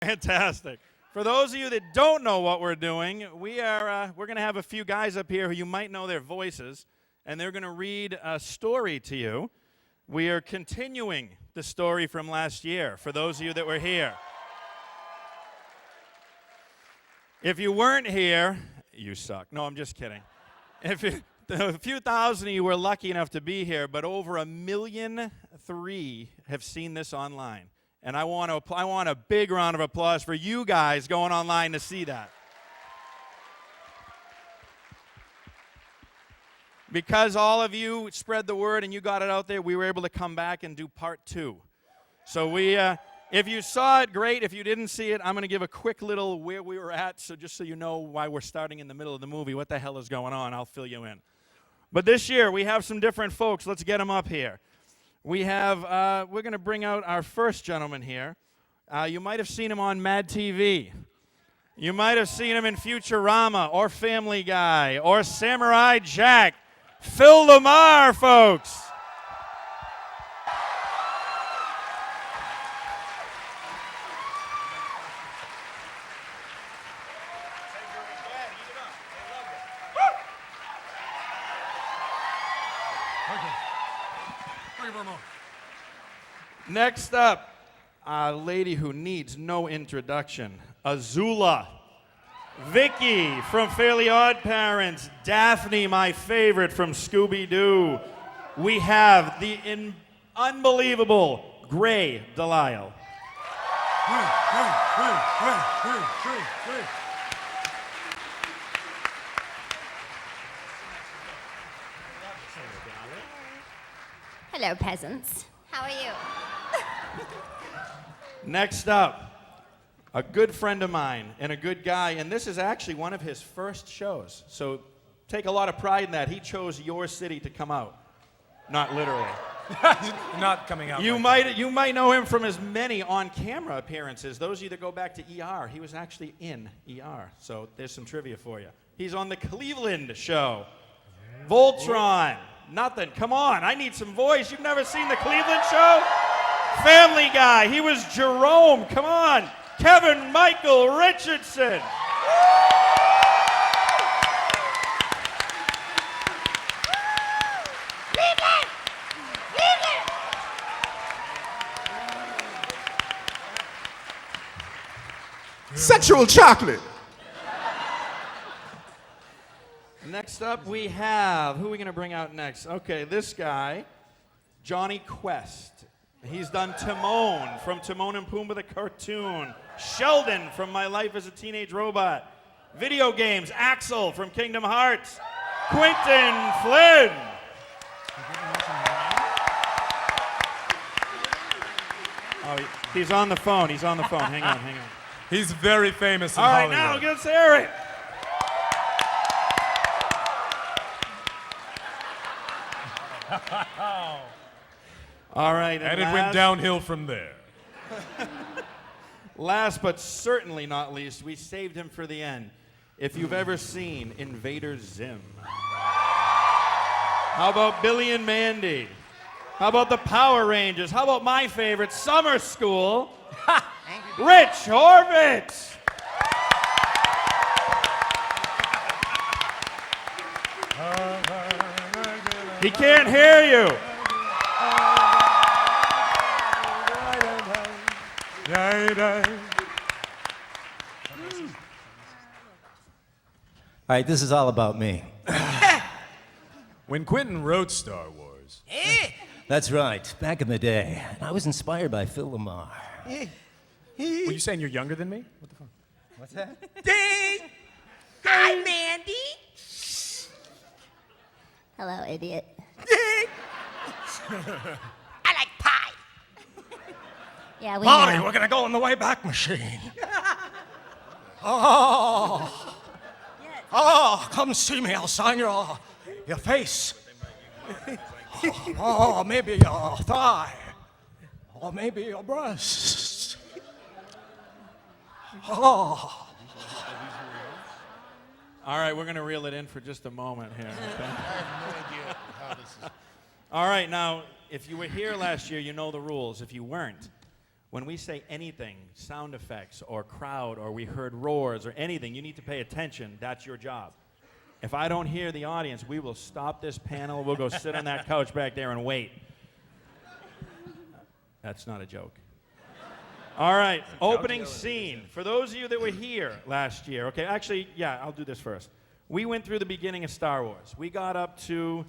Fantastic. For those of you that don't know what we're doing, we're going to have a few guys up here who you might know their voices, and they're going to read a story to you. We are continuing the story from last year, for those of you that were here. If you weren't here, you suck. No, I'm just kidding. A few thousand of you were lucky enough to be here, but over 1.3 million have seen this online. And I want a big round of applause for you guys going online to see that. Because all of you spread the word and you got it out there, we were able to come back and do part 2. So if you saw it, great. If you didn't see it, I'm going to give a quick little where we were at, so just so you know why we're starting in the middle of the movie, what the hell is going on, I'll fill you in. But this year, we have some different folks. Let's get them up here. We're going to bring out our first gentleman here. You might have seen him on Mad TV. You might have seen him in Futurama or Family Guy or Samurai Jack. Phil LaMarr, folks. Next up, a lady who needs no introduction, Azula. Vicky from Fairly Odd Parents. Daphne, my favorite, from Scooby-Doo. We have the unbelievable Gray DeLisle. Hello, peasants. How are you? Next up, a good friend of mine and a good guy, and this is actually one of his first shows. So take a lot of pride in that. He chose your city to come out. Not literally. Not coming out. You might know him from his many on-camera appearances. Those of you that go back to ER, he was actually in ER. So there's some trivia for you. He's on the Cleveland show. Voltron. Nothing. Come on, I need some voice. You've never seen the Cleveland show? Family Guy. He was Jerome. Come on. Kevin Michael Richardson. Sexual chocolate. Next up we have, who are we going to bring out next? Okay, this guy, Johnny Quest. He's done Timon from Timon and Pumbaa the cartoon. Sheldon from My Life as a Teenage Robot. Video games, Axel from Kingdom Hearts. Quinton Flynn. Oh, he's on the phone. He's on the phone. Hang on. He's very famous in All right, Hollywood. now let's hear it. All right, and it went downhill from there. Last but certainly not least, we saved him for the end. If you've ever seen Invader Zim. How about Billy and Mandy? How about the Power Rangers? How about my favorite, Summer School? Rich Horvitz! He can't hear you. All right, this is all about me. When Quentin wrote Star Wars. That's right, back in the day. I was inspired by Phil LaMarr. Were you saying you're younger than me? What the fuck? What's that? Ding! Hi, Mandy. Hello, idiot. Ding! I like pie. Yeah, we Molly, know. we're gonna go in the way back machine. Oh, come see me. I'll sign your face. Oh, maybe your thigh. Or maybe your breast. Oh. All right, we're going to reel it in for just a moment here. Okay? I have no idea how this is. All right, now, if you were here last year, you know the rules. If you weren't, When we say anything, sound effects or crowd or we heard roars or anything, you need to pay attention. That's your job. If I don't hear the audience, we will stop this panel. We'll go sit on that couch back there and wait. That's not a joke. All right, opening scene. For those of you that were here last year, okay, actually, yeah, I'll do this first. We went through the beginning of Star Wars. We got up to,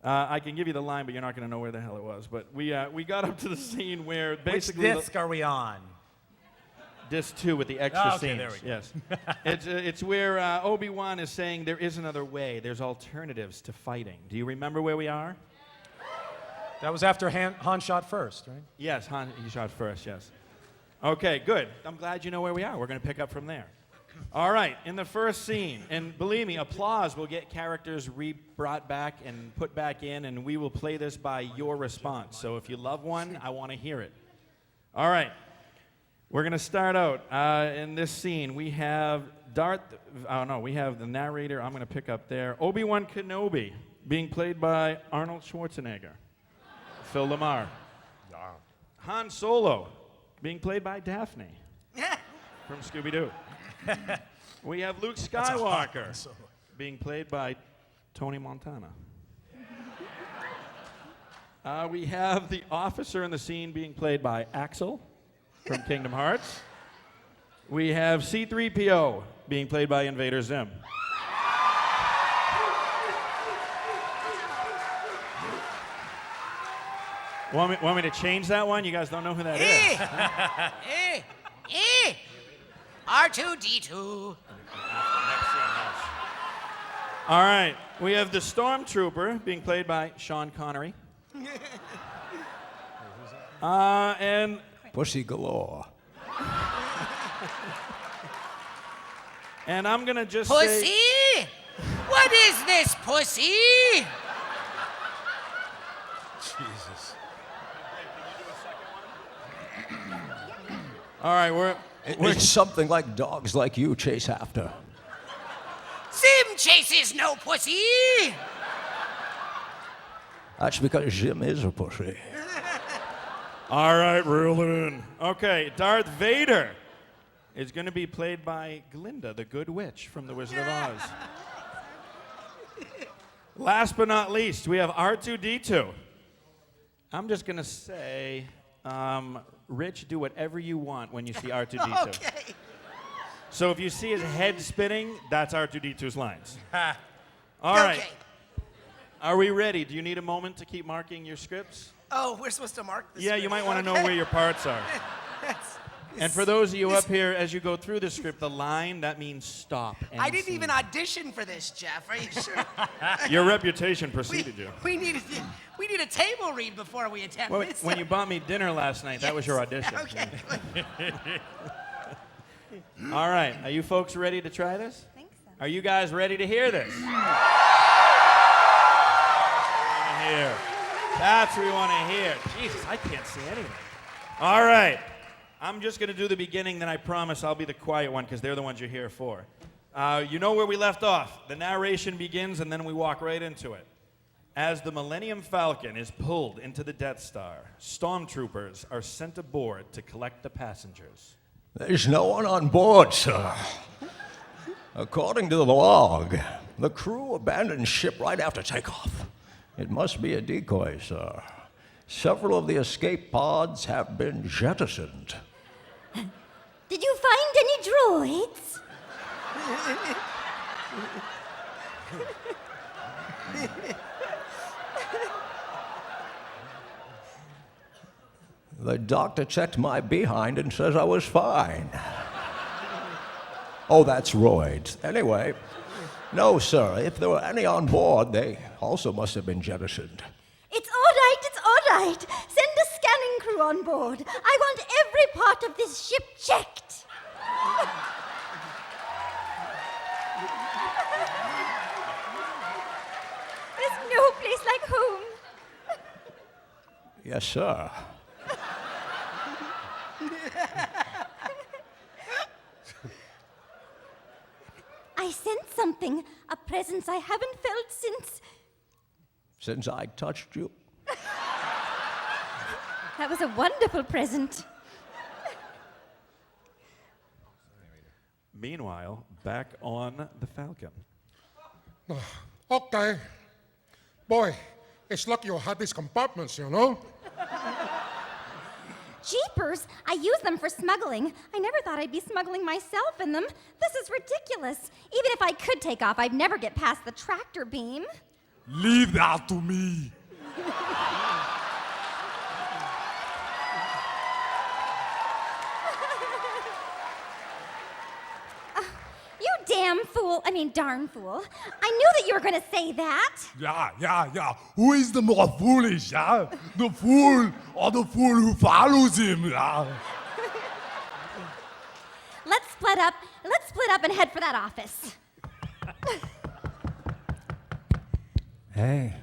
I can give you the line, but you're not going to know where the hell it was. But we got up to the scene where basically... Which disc are we on? Disc 2 with the extra okay, scenes. there we go. Yes. It's where Obi-Wan is saying there is another way. There's alternatives to fighting. Do you remember where we are? That was after Han shot first, right? Yes, Han, he shot first, yes. Okay, good. I'm glad you know where we are. We're going to pick up from there. All right, in the first scene, and believe me, applause will get characters brought back and put back in, and we will play this by your response. So if you love one, I want to hear it. All right, we're going to start out in this scene. We have we have the narrator. I'm going to pick up there. Obi-Wan Kenobi being played by Arnold Schwarzenegger. Phil LaMarr. Han Solo being played by Daphne from Scooby-Doo. We have Luke Skywalker being played by Tony Montana. We have the officer in the scene being played by Axel from Kingdom Hearts. We have C-3PO being played by Invader Zim. Want me to change that one? You guys don't know who that is. R2-D2. All right. We have the Stormtrooper being played by Sean Connery. And Pussy galore. and I'm going to just Pussy? say... What is this, pussy? Jesus. All right, It's something like dogs like you chase after. Sim chases no pussy. That's because Jim is a pussy. All right, reel it in. Okay, Darth Vader is going to be played by Glinda, the Good Witch from The Wizard of Oz. Last but not least, we have R2-D2. I'm just going to say, Rich, do whatever you want when you see R2-D2. Okay. So if you see his head spinning, that's R2-D2's lines. All right. Okay. Are we ready? Do you need a moment to keep marking your scripts? Oh, we're supposed to mark this. Yeah, you might want to know where your parts are. And for those of you up here, as you go through the script, the line, that means stop. I didn't even audition for this, Jeff. Are you sure? Your reputation preceded you. We need a table read before we attempt Well, this. when you bought me dinner last night, that was your audition. Okay. All right, are you folks ready to try this? I think so. Are you guys ready to hear this? That's what we want to hear. Jesus, I can't see anything. All right. I'm just going to do the beginning, then I promise I'll be the quiet one because they're the ones you're here for. You know where we left off. The narration begins, and then we walk right into it. As the Millennium Falcon is pulled into the Death Star, stormtroopers are sent aboard to collect the passengers. There's no one on board, sir. According to the log, the crew abandoned ship right after takeoff. It must be a decoy, sir. Several of the escape pods have been jettisoned. Did you find any droids? The doctor checked my behind and says I was fine. Oh, that's roids. Anyway, no, sir. If there were any on board, they also must have been jettisoned. It's all right. Send a scanning crew on board. I want every part of this ship checked. There's no place like home. Yes, sir. I sense something, a presence I haven't felt Since I touched you. That was a wonderful present. Meanwhile, back on the Falcon. Okay. Boy, it's lucky you had these compartments, you know? Jeepers, I use them for smuggling. I never thought I'd be smuggling myself in them. This is ridiculous. Even if I could take off, I'd never get past the tractor beam. Leave that to me. You damn fool. I mean, darn fool. I knew that you were going to say that. Yeah. Who is the more foolish, yeah? The fool or the fool who follows him, yeah? Let's split up and head for that office. Hey,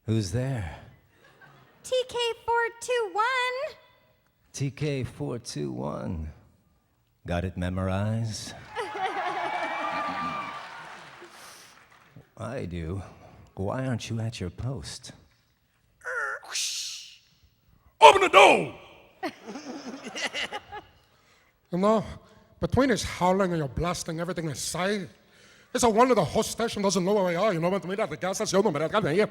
who's there? TK421. TK421. Got it memorized? I do. Why aren't you at your post? Open the door! You know, between his howling and your blasting everything aside, it's a wonder the whole station doesn't know where we are. You know, when we at the gas station, but I got here.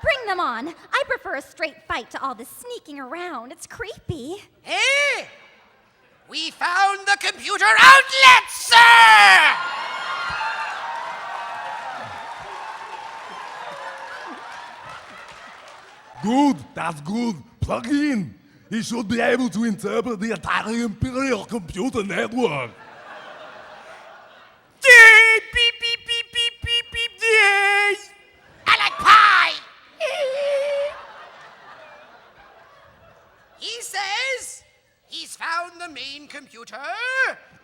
Bring them on. I prefer a straight fight to all this sneaking around. It's creepy. Hey! We found the computer outlet, sir! Good, that's good. Plug in. He should be able to interpret the entire Imperial computer network. Beep, beep, beep, beep, beep, beep, beep, yay! I like pie! He says he's found the main computer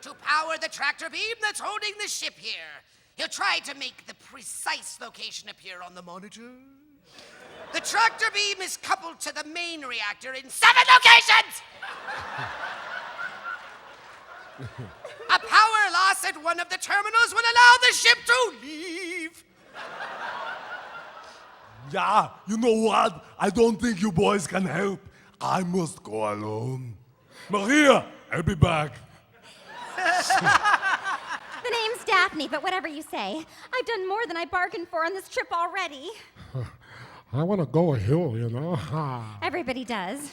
to power the tractor beam that's holding the ship here. He'll try to make the precise location appear on the monitor. The tractor beam is coupled to the main reactor in 7 locations! A power loss at one of the terminals will allow the ship to leave. Yeah, you know what? I don't think you boys can help. I must go alone. Maria, I'll be back. The name's Daphne, but whatever you say. I've done more than I bargained for on this trip already. I want to go a hill, you know? Everybody does.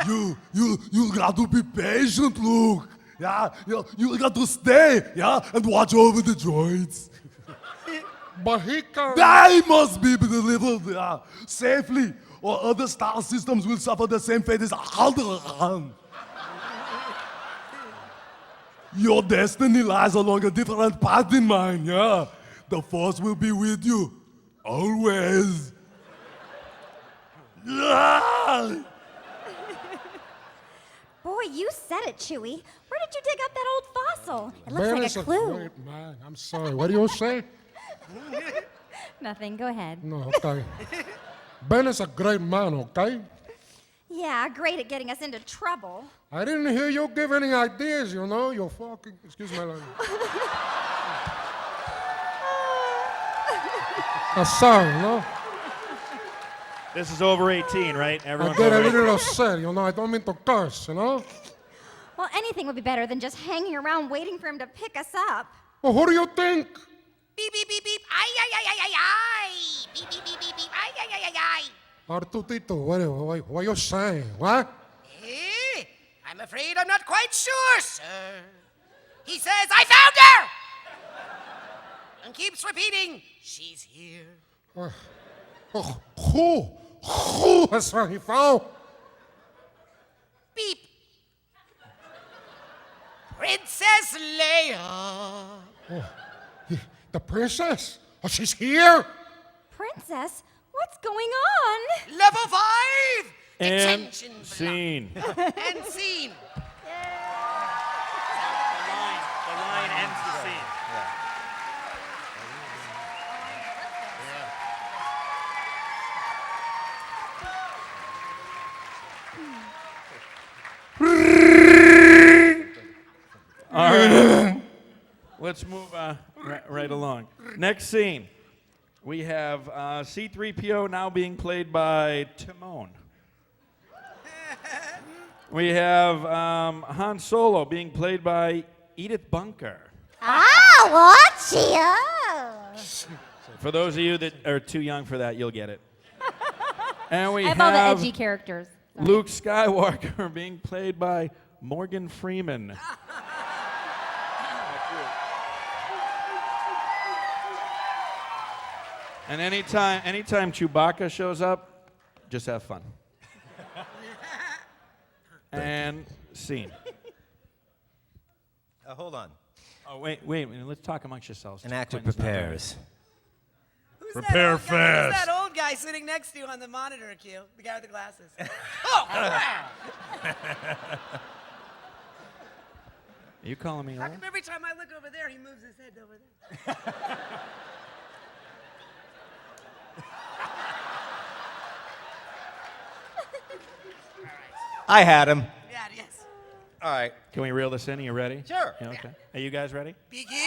You got to be patient, Luke. Yeah, you got to stay, yeah, and watch over the droids. But he can... They must be delivered safely, or other star systems will suffer the same fate as Alderaan. Your destiny lies along a different path than mine, yeah? The Force will be with you, always. Boy, you said it, Chewie. Where did you dig up that old fossil? It looks Ben like is a clue. great man. I'm sorry. What do you say? Nothing. Go ahead. No, okay. Ben is a great man, okay? Yeah, great at getting us into trouble. I didn't hear you give any ideas, you know? You fucking... Excuse my language. I'm sorry, you know? This is over 18, right? I Everyone's get a over 18. little upset, you know? I don't mean to curse, you know? Well, anything would be better than just hanging around waiting for him to pick us up. Well, who do you think? Beep, beep, beep, beep. Ay, ay, ay, ay, ay, ay. Beep, beep, beep, beep, beep. Ay, ay, ay, ay, ay. Artutito, what are you saying? What? Eh? I'm afraid I'm not quite sure, sir. He says, I found her! And keeps repeating, she's here. Who? Who has he found? Beep. Princess Leia. The princess? Oh, she's here? Princess, what's going on? Level 5. And Detention block. scene. And scene. The line ends the scene. All right. Let's move right along. Next scene. We have C-3PO now being played by Timon. We have Han Solo being played by Edith Bunker. Oh, Archie. Oh. For those of you that are too young for that, you'll get it. And we I have have all the edgy characters. Sorry. Luke Skywalker being played by Morgan Freeman. And anytime Chewbacca shows up, just have fun. And scene. Hold on. Oh, wait, let's talk amongst yourselves. An actor Quentin's not there. prepares. Prepare Who's fast. that old guy sitting next to you on the monitor, Q? The guy with the glasses. Oh, crap! Are you calling me How old? come every time I look over there, he moves his head over there? I had him. Yeah, yes. All right. Can we reel this in? Are you ready? Sure. Yeah, okay. Are you guys ready? Begin.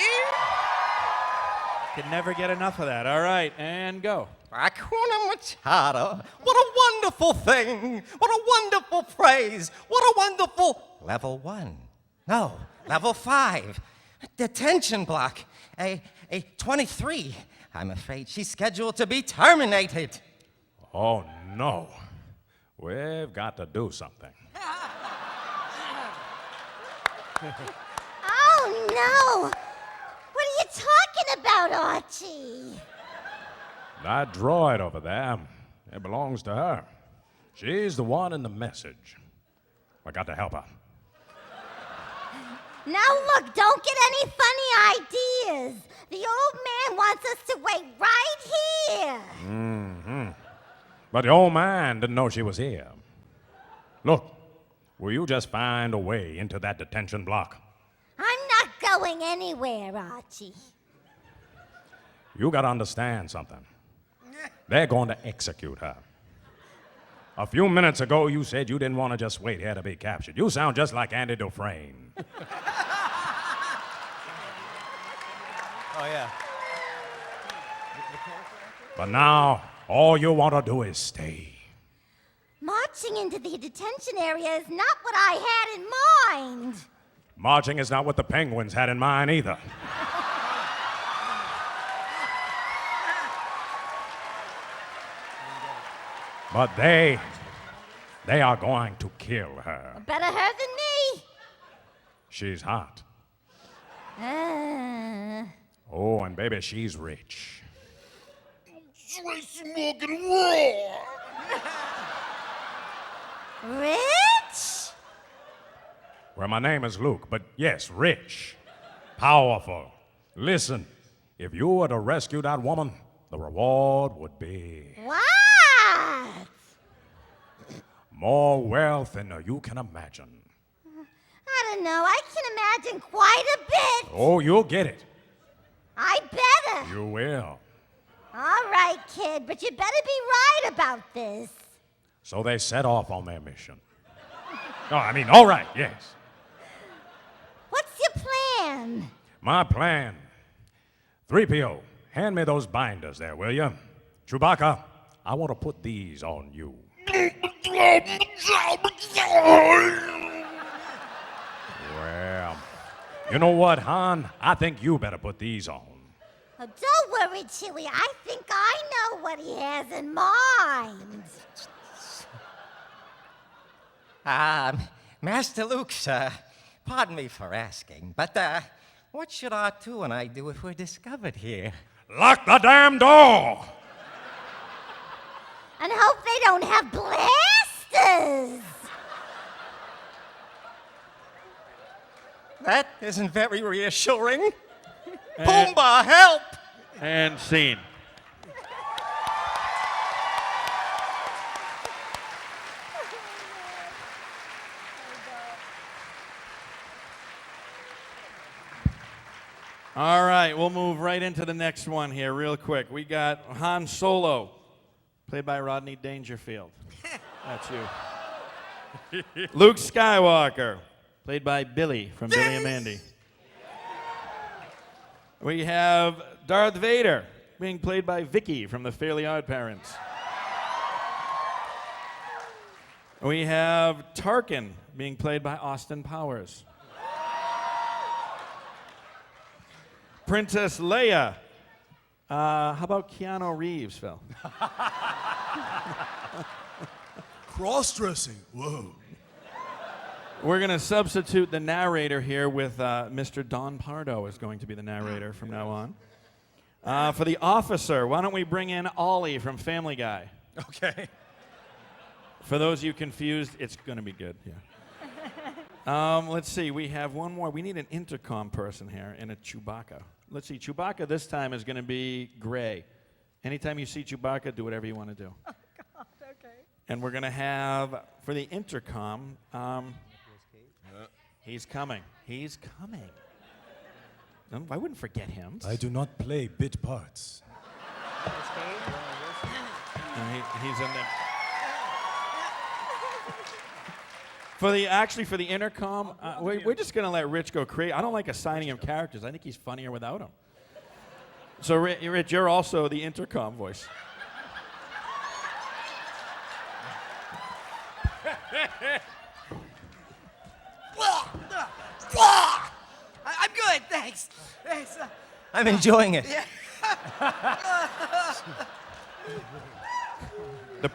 Can never get enough of that. All right, and go. Hakuna Matata. What a wonderful thing. What a wonderful phrase. What a wonderful level 1. No, level 5. Detention block. A 23. I'm afraid she's scheduled to be terminated. Oh, no. We've got to do something. Oh, no. What are you talking about, Archie? That droid over there, it belongs to her. She's the one in the message. I got to help her. Now, look, don't get any funny ideas. The old man wants us to wait right here. Mm-hmm. But the old man didn't know she was here. Look, will you just find a way into that detention block? I'm not going anywhere, Archie. You got to understand something. They're going to execute her. A few minutes ago, you said you didn't want to just wait here to be captured. You sound just like Andy Dufresne. Oh, yeah. But now, all you want to do is stay. Marching into the detention area is not what I had in mind. Marching is not what the Penguins had in mind either. But they are going to kill her. Better her than me. She's hot. Uh, Oh, and baby, she's rich. Tracy Morgan Raw. Rich? Well, my name is Luke, but yes, rich. Powerful. Listen, if you were to rescue that woman, the reward would be What? more wealth than you can imagine. I don't know. I can imagine quite a bit. Oh, you'll get it. I better. You will. All right, kid, but you better be right about this. So they set off on their mission. No, I mean, all right, yes. What's your plan? My plan. 3PO, hand me those binders there, will you? Chewbacca, I want to put these on you. Well, you know what, Han? I think you better put these on. Oh, don't worry, Chewie. I think I know what he has in mind. Master Luke, sir, pardon me for asking, but what should R2 and I do if we're discovered here? Lock the damn door! And hope they don't have blasters. That isn't very reassuring. Pumbaa, help! And scene. All right, we'll move right into the next one here real quick. We got Han Solo, played by Rodney Dangerfield. That's you. Luke Skywalker, played by Billy from Billy and Mandy. We have Darth Vader, being played by Vicky from The Fairly Odd Parents. We have Tarkin being played by Austin Powers. Princess Leia. How about Keanu Reeves, Phil? Cross-dressing. Whoa. We're going to substitute the narrator here with Mr. Don Pardo is going to be the narrator from now on. For the officer, why don't we bring in Ollie from Family Guy? Okay. For those of you confused, it's going to be good. Yeah. Let's see. We have one more. We need an intercom person here and a Chewbacca. Let's see. Chewbacca this time is going to be gray. Anytime you see Chewbacca, do whatever you want to do. Oh, God, okay. And we're going to have, for the intercom, he's coming. He's coming. No, I wouldn't forget him. I do not play bit parts. He's in there. For the intercom, we're just gonna let Rich go crazy. I don't like assigning him characters. I think he's funnier without him. So Rich, you're also the intercom voice. I'm good, thanks. Thanks. I'm enjoying it.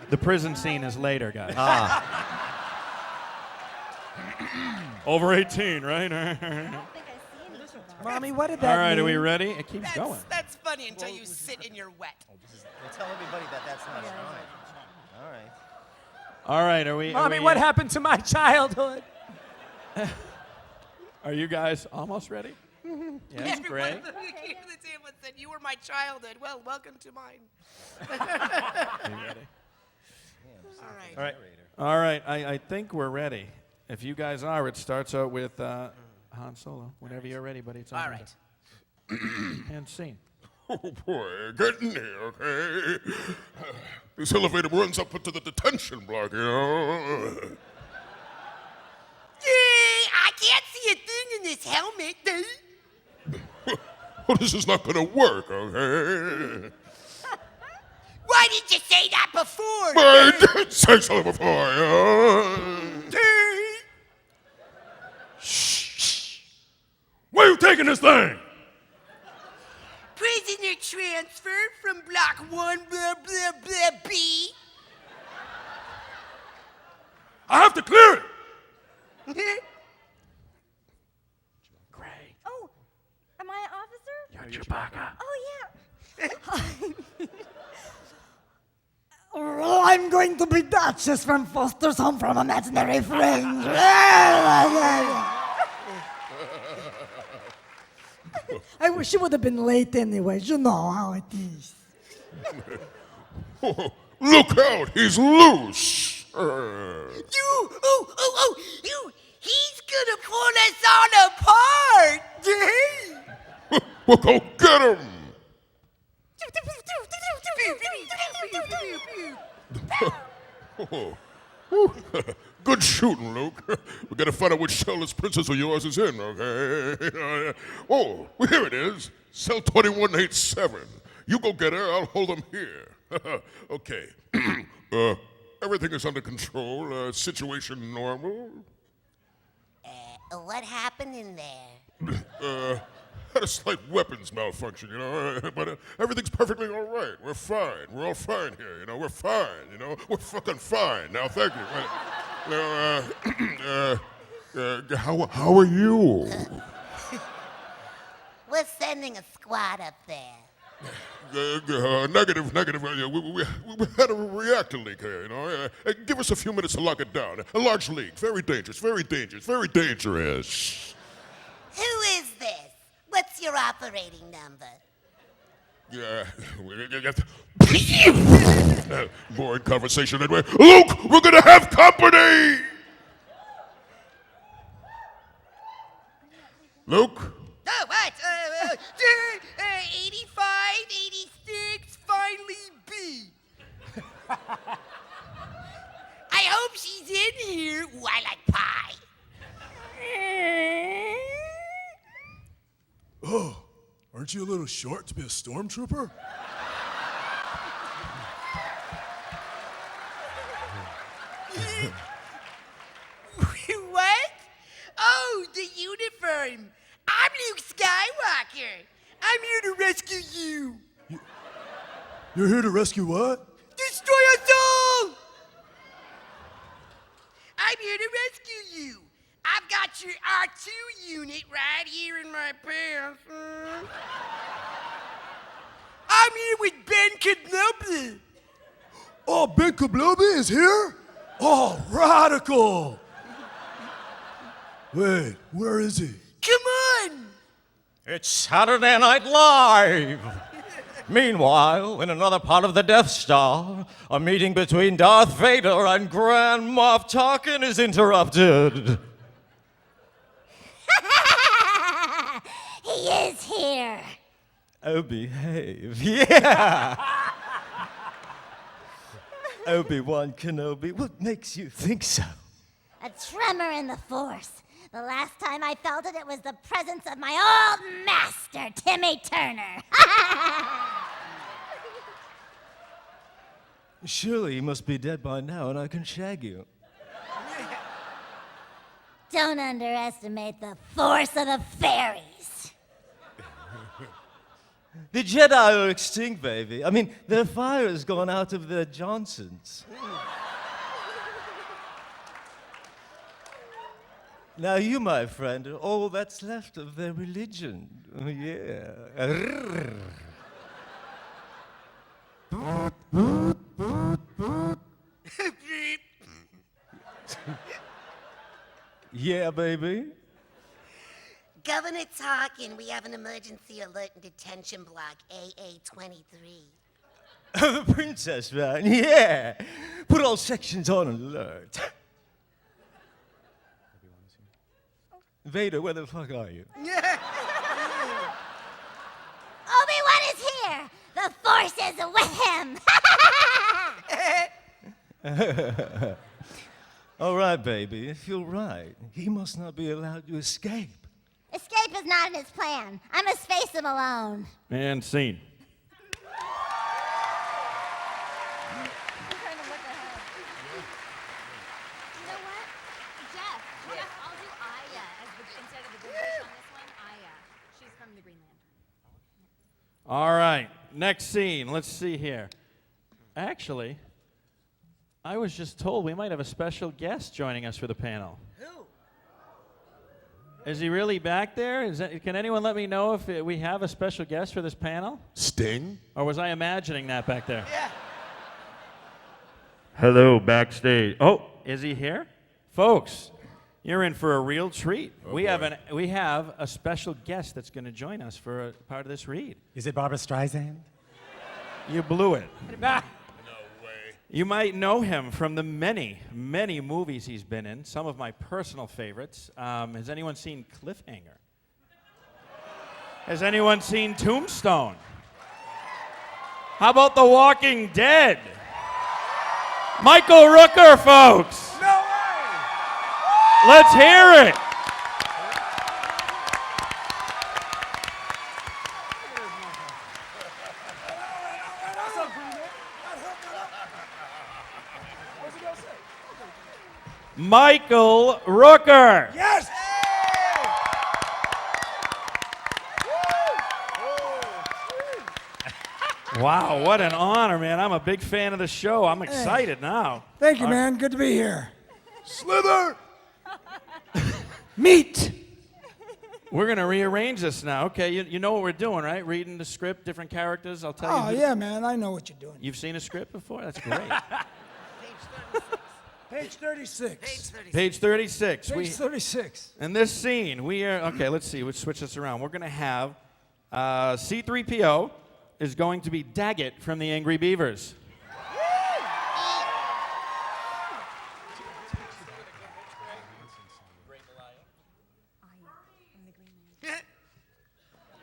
The prison scene is later, guys. Over 18, right? Mommy, what did that All right, mean? are we ready? It keeps going. That's funny until you sit in your wet. Well, tell everybody that that's not fine. All right. All right, are we? Mommy, what happened to my childhood? Are you guys almost ready? Yes, Everyone great. at the table said, "You were my childhood." Well, welcome to mine. Are you ready? All right. All right, I think we're ready. If you guys are, it starts out with Han Solo. Whenever you're ready, buddy. It's on All you. right. And scene. Oh boy, get in here, okay? This elevator runs up into the detention block, you know? I can't see a thing in this helmet. Well, this is not gonna work, okay? Why didn't you say that before? I did say so before, yeah? Shh. Where are you taking this thing? Prisoner transfer from block 1 blah blah blah B. I have to clear it. Gray. Oh, am I an officer? You're Chewbacca. Oh, yeah. Oh, I'm going to be Duchess from Foster's Home from Imaginary Friends. I wish you would have been late anyway. You know how it is. Oh, look out, he's loose! He's gonna pull us all apart. Well, go get him! Oh. Good shooting, Luke. We gotta find out which cell this princess of yours is in, okay? Oh, well, here it is. Cell 2187. You go get her, I'll hold them here. Okay. Everything is under control. Situation normal. What happened in there? Had a slight weapons malfunction, you know, but everything's perfectly all right. We're fine. We're all fine here, you know. We're fine, you know. We're fucking fine. Now, thank you. How are you? We're sending a squad up there. Negative. We had a reactor leak here, you know. Give us a few minutes to lock it down. A large leak. Very dangerous. Very dangerous. Who is this? What's your operating number? Yeah. Boring conversation anyway. Luke, we're gonna have company! Luke? Oh, what? 85, 86, finally B. I hope she's in here. Ooh, I like pie. Oh, aren't you a little short to be a stormtrooper? time. I'm Luke Skywalker. I'm here to rescue you. You're here to rescue what? Destroy us all! I'm here to rescue you. I've got your R2 unit right here in my pants. I'm here with Ben Kenobi. Oh, Ben Kenobi is here? Oh, radical! Wait, where is he? Come on! It's Saturday Night Live. Meanwhile, in another part of the Death Star, a meeting between Darth Vader and Grand Moff Tarkin is interrupted. He is here. Oh, behave. Yeah! Obi-Wan Kenobi, what makes you think so? A tremor in the Force. The last time I felt it, it was the presence of my old master, Timmy Turner. Surely you must be dead by now and I can shag you. Don't underestimate the force of the fairies. The Jedi are extinct, baby. I mean, their fire has gone out of their Johnsons. Now you, my friend, are all that's left of their religion. Oh, yeah. Yeah, baby. Governor Tarkin, we have an emergency alert and detention block, AA-23. The princess, man. Yeah. Put all sections on alert. Vader, where the fuck are you? Obi-Wan is here. The Force is with him. All right, baby, if you're right, he must not be allowed to escape. Escape is not in his plan. I must face him alone. And scene. All right, next scene. Let's see here. Actually, I was just told we might have a special guest joining us for the panel. Who? Is he really back there? Can anyone let me know if we have a special guest for this panel? Sting? Or was I imagining that back there? Yeah. Hello, backstage. Oh, is he here? Folks, you're in for a real treat. We have a special guest that's going to join us for a part of this read. Is it Barbara Streisand? You blew it. No way. You might know him from the many, many movies he's been in, some of my personal favorites. Has anyone seen Cliffhanger? Has anyone seen Tombstone? How about The Walking Dead? Michael Rooker, folks! No way! Let's hear it! Michael Rooker! Yes! Wow, what an honor, man. I'm a big fan of the show. I'm excited now. Thank you, man. Good to be here. Slither! Meet. We're going to rearrange this now. Okay, you know what we're doing, right? Reading the script, different characters. I'll tell you. Oh, yeah, man. I know what you're doing. You've seen a script before? That's great. Page 36. Page 36. Page 36. In this scene, we are, okay, let's see. Let's switch this around. We're going to have C-3PO is going to be Daggett from the Angry Beavers.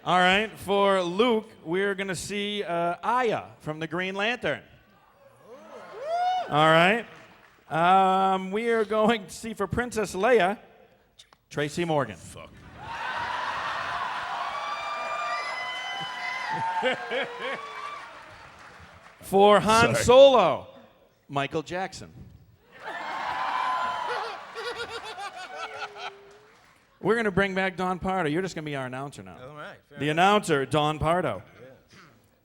All right, for Luke, we're going to see Aya from the Green Lantern. All right. We are going to see for Princess Leia, Tracy Morgan. Fuck. For Han Sorry. Solo, Michael Jackson. We're going to bring back Don Pardo. You're just going to be our announcer now. All right. The announcer, Don Pardo.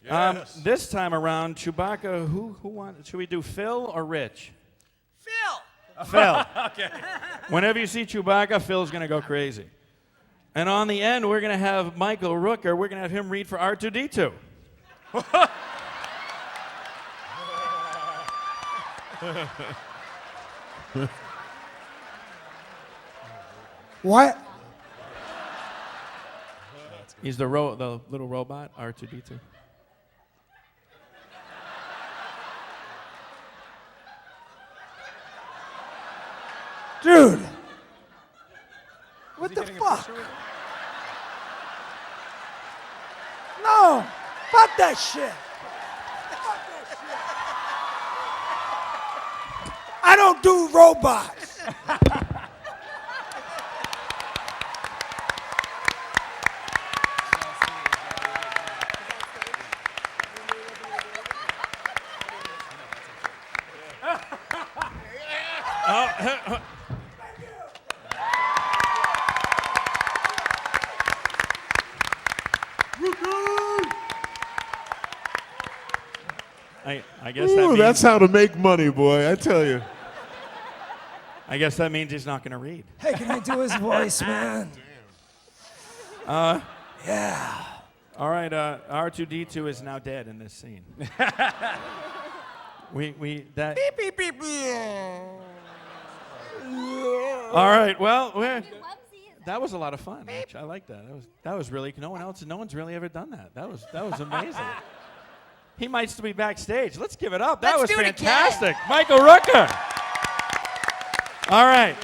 Yes. This time around, Chewbacca, who wants? Should we do Phil or Rich? Phil! Phil. Okay. Whenever you see Chewbacca, Phil's going to go crazy. And on the end, we're going to have Michael Rooker. We're going to have him read for R2-D2. What? He's the little robot, R2-D2. Dude! What the fuck? No! Fuck that shit! I don't do robots! I guess that Ooh, means, that's how to make money, boy, I tell you. I guess that means he's not going to read. Hey, can I do his voice, man? Yeah. All right, R2-D2 is now dead in this scene. That. Beep, beep, beep, beep. All right, well, that was a lot of fun. Rich. I like that. That was really no one's really ever done that. That was amazing. He might still be backstage. Let's give it up. That was Let's do it fantastic, Michael Rooker. All right.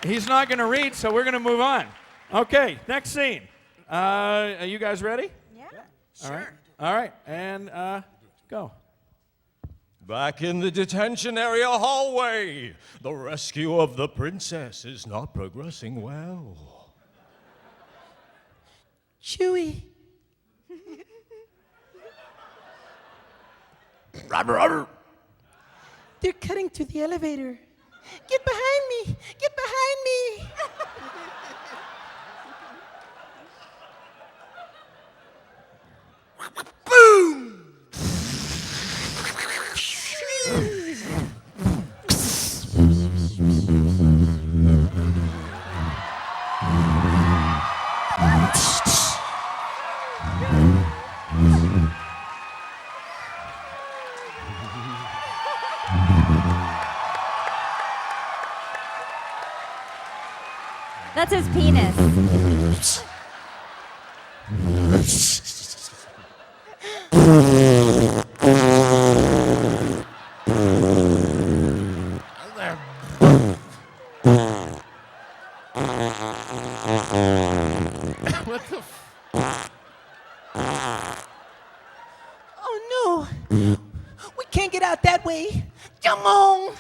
He's not going to read, so we're going to move on. Okay, next scene. Are you guys ready? Yeah. All right. All right, and go. Back in the detention area hallway, the rescue of the princess is not progressing well. Chewie. Robert. They're cutting to the elevator. Get behind me! Get behind me! Boom! That's his penis. Oh no! We can't get out that way. Come on!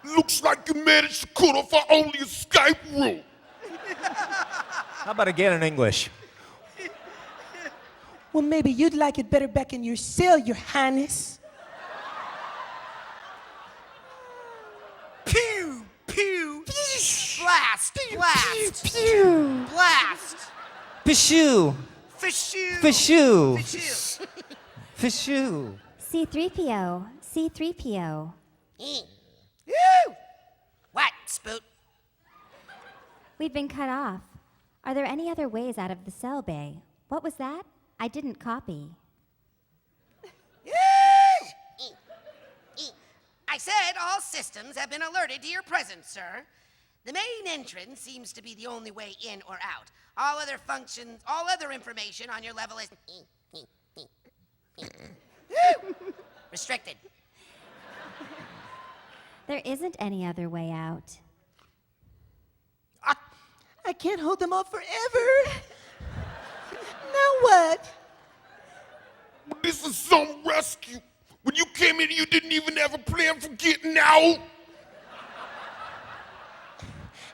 Looks like you managed to cut off our only escape route. How about again in English? Well, maybe you'd like it better back in your cell, Your Highness. Pew! Pew! Blast! Blast! Pew! Blast! Pshoo! Fishoo! Pshoo! Fishoo! Pshoo! C-3PO. C-3PO. Woo! What, Spoot? We've been cut off. Are there any other ways out of the cell bay? What was that? I didn't copy. I said all systems have been alerted to your presence, sir. The main entrance seems to be the only way in or out. All other information on your level is restricted. There isn't any other way out. I can't hold them off forever. Now what? This is some rescue. When you came in, you didn't even have a plan for getting out.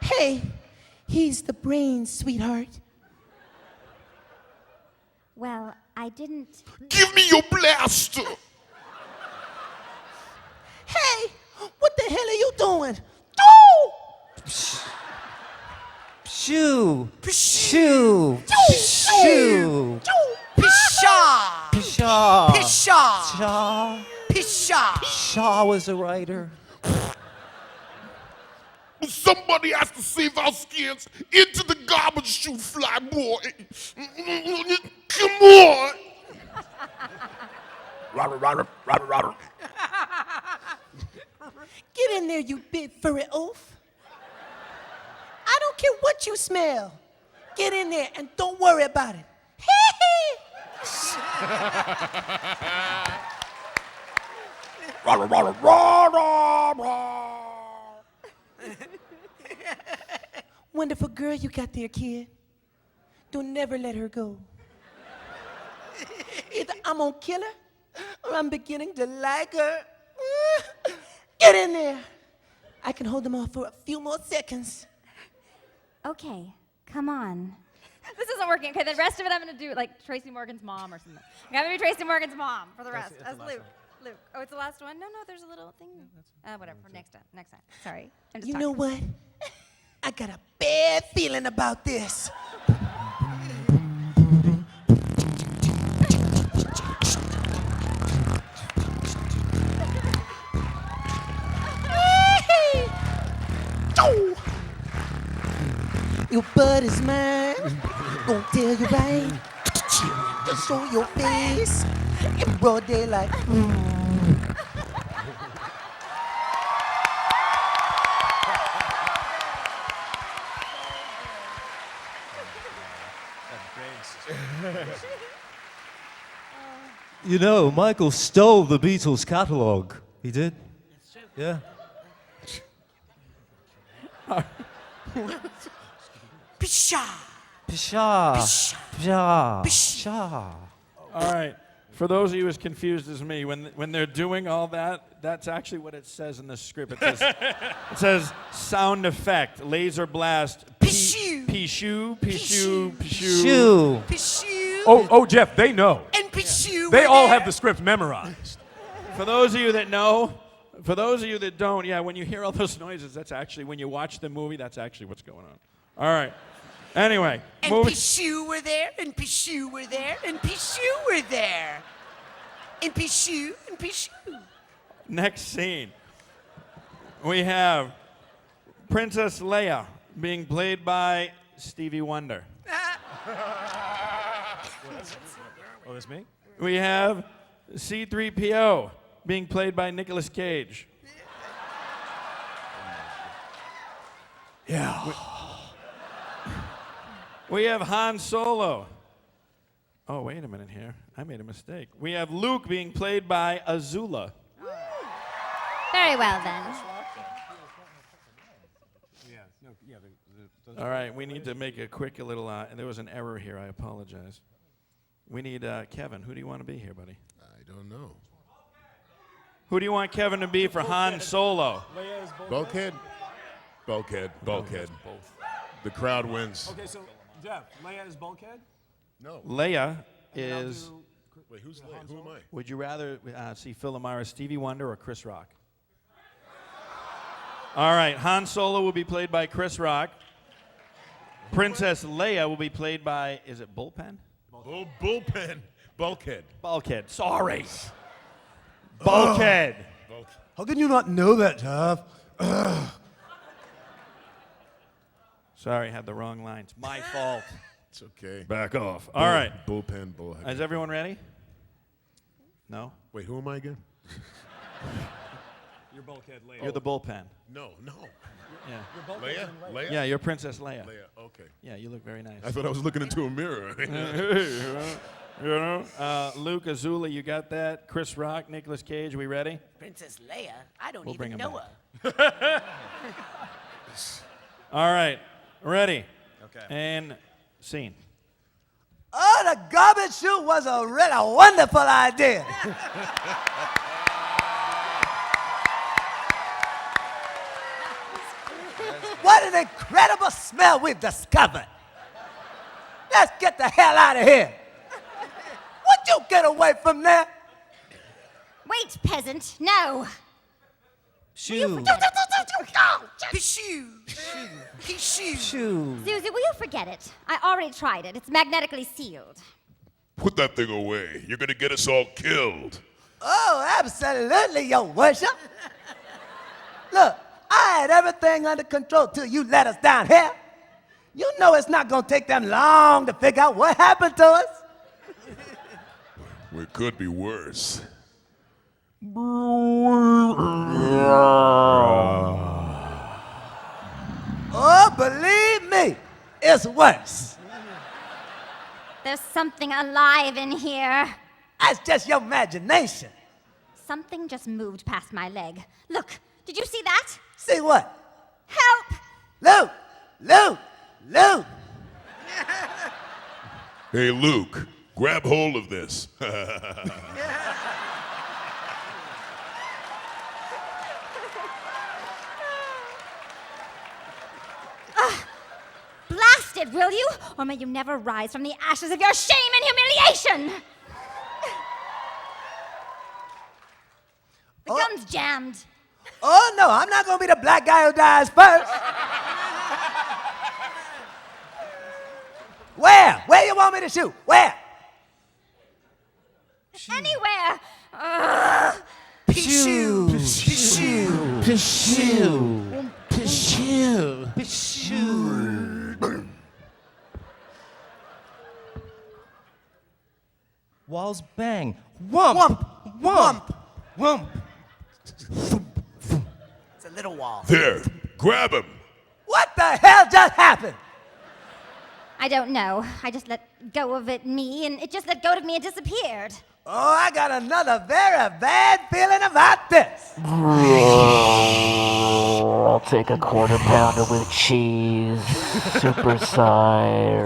Hey, he's the brains, sweetheart. Well, I didn't. Give me your blaster. Hey, what the hell are you doing? Shoe. Shoe. Shoe. Pshaw! Pshaw. Pshaw! Shaw. Pshaw! Shaw was a writer. Somebody has to save our skins into the garbage chute, fly boy. Come on. Get in there, you big furry oaf. I don't care what you smell. Get in there and don't worry about it. Wonderful girl you got there, kid. Don't never let her go. Either I'm gonna kill her or I'm beginning to like her. Get in there. I can hold them off for a few more seconds. Okay, come on. This isn't working. Okay, the rest of it I'm gonna do like Tracy Morgan's mom or something. I'm gonna be Tracy Morgan's mom for the rest. As Luke. Luke. Oh, it's the last one? No, there's a little thing. Whatever, for next time. Next time. Sorry. I'm just You talking. know what? I got a bad feeling about this. Your butt is mine. Gonna tell you right. Just show your face in broad daylight. You know, Michael stole the Beatles catalog. He did? Yeah. Pshaw! Pshaw. Pshaw. Pshaw. All right. For those of you as confused as me, when they're doing all that, that's actually what it says in the script. It says sound effect, laser blast, Pshoo. Pshoo, Pshoo, Pshoo. Shoe. Pshoo! Oh, Jeff, they know. And Pshoo! They all have the script memorized. For those of you that know, for those of you that don't, yeah, when you hear all those noises, that's actually, when you watch the movie, that's actually what's going on. All right. Anyway. And Pshoo were there, and Pshoo were there, and Pshoo were there. And Pshoo, and Pshoo. Next scene. We have Princess Leia being played by Stevie Wonder. Oh, that's me? We have C-3PO being played by Nicolas Cage. Yeah. We have Han Solo. Oh, wait a minute here. I made a mistake. We have Luke being played by Azula. Very well then. All right, we need to make a quick little, and there was an error here. I apologize. We need Kevin. Who do you want to be here, buddy? I don't know. Who do you want Kevin to be for Han Solo? Bulkhead? Bulkhead. Bulkhead. Both. The crowd wins. Okay, so, Jeff, Leia is Bulkhead? No. Leia is... Wait, who's Leia? Who am I? Would you rather see Phil LaMarr as Stevie Wonder or Chris Rock? All right, Han Solo will be played by Chris Rock. Princess Leia will be played by, is it Bullpen? Bullpen. Bulkhead. Bulkhead, sorry. Bulkhead. How can you not know that, Jeff? Sorry, had the wrong lines. My fault. It's okay. Back off. All right. Bullpen, bullhead. Is everyone ready? No? Wait, who am I again? You're Bulkhead Leia. You're the bullpen. No. Yeah. Leia? Leia? Yeah, you're Princess Leia. Leia, okay. Yeah, you look very nice. I thought I was looking into a mirror. Luke, Azula, you got that? Chris Rock, Nicolas Cage, we ready? Princess Leia? I don't We'll bring even him know back. her. All right, ready? Okay. And scene. Oh, the garbage chute was a really wonderful idea. What an incredible smell we've discovered. Let's get the hell out of here. Would you get away from there? Wait, peasant. No. Shoe. Pishoo. Pishoo. Shoo. Susie, will you forget it? I already tried it. It's magnetically sealed. Put that thing away. You're gonna get us all killed. Oh, absolutely, your worship. Look, I had everything under control till you let us down here. You know it's not gonna take them long to figure out what happened to us. Well, it could be worse. Oh, believe me, it's worse. There's something alive in here. That's just your imagination. Something just moved past my leg. Look, did you see that? See what? Help! Luke! Luke! Luke! Hey, Luke, grab hold of this. Blast it, will you? Or may you never rise from the ashes of your shame and humiliation! The gun's jammed. Oh, no, I'm not gonna be the black guy who dies first. Where? Where you want me to shoot? Where? Anywhere. Pishoo. Pishoo. Pishoo. Pishoo. Pishoo. Walls bang. Wump. Wump. Wump. It's a little wall. There, grab him. What the hell just happened? I don't know. I just let go of it, and it just let go of me and disappeared. Oh, I got another very bad feeling about this. I'll take a quarter pounder with cheese, super size.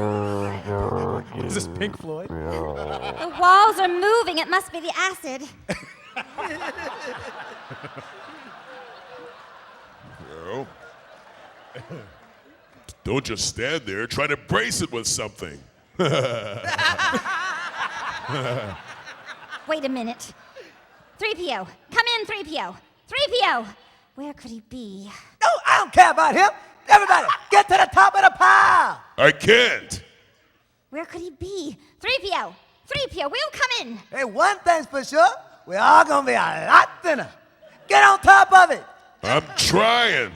Is this Pink Floyd? The walls are moving. It must be the acid. Well, don't just stand there. Try to brace it with something. Wait a minute. 3PO. Come in, 3PO. 3PO. Where could he be? No, I don't care about him. Everybody, get to the top of the pile. I can't. Where could he be? 3PO. 3PO, will you come in? Hey, one thing's for sure. We're all gonna be a lot thinner. Get on top of it. I'm trying.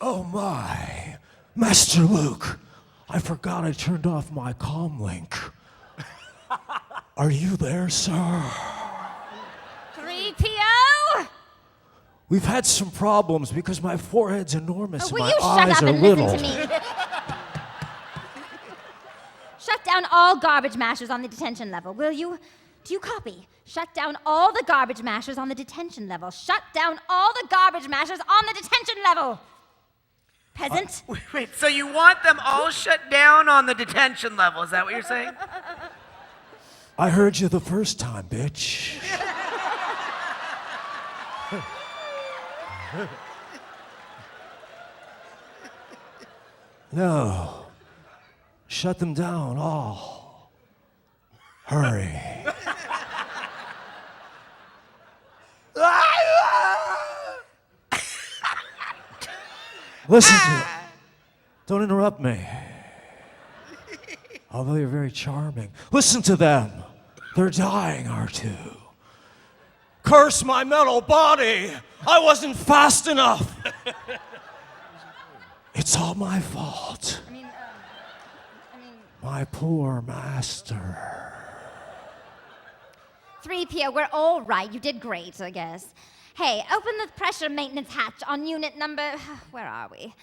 Oh my, Master Luke, I forgot I turned off my comm link. Are you there, sir? 3PO? We've had some problems because my forehead's enormous and Will my you shut eyes up are and little. listen to me? Shut down all garbage mashers on the detention level, will you? Do you copy? Shut down all the garbage mashers on the detention level. Shut down all the garbage mashers on the detention level. Peasant? Wait, so you want them all shut down on the detention level? Is that what you're saying? I heard you the first time, bitch. No. Shut them down all. Hurry. Listen to. Don't interrupt me. Although you're very charming. Listen to them. They're dying, R2. Curse my metal body! I wasn't fast enough! It's all my fault. My poor master. 3PO, we're all right. You did great, I guess. Hey, open the pressure maintenance hatch on unit number, where are we?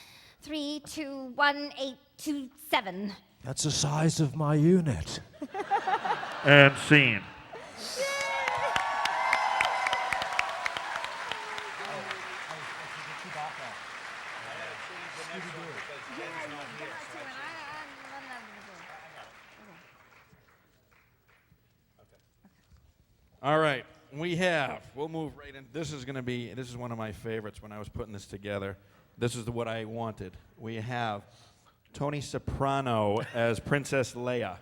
321827. That's the size of my unit. And scene. All right, we'll move right in. This is one of my favorites when I was putting this together. This is what I wanted. We have Tony Soprano as Princess Leia.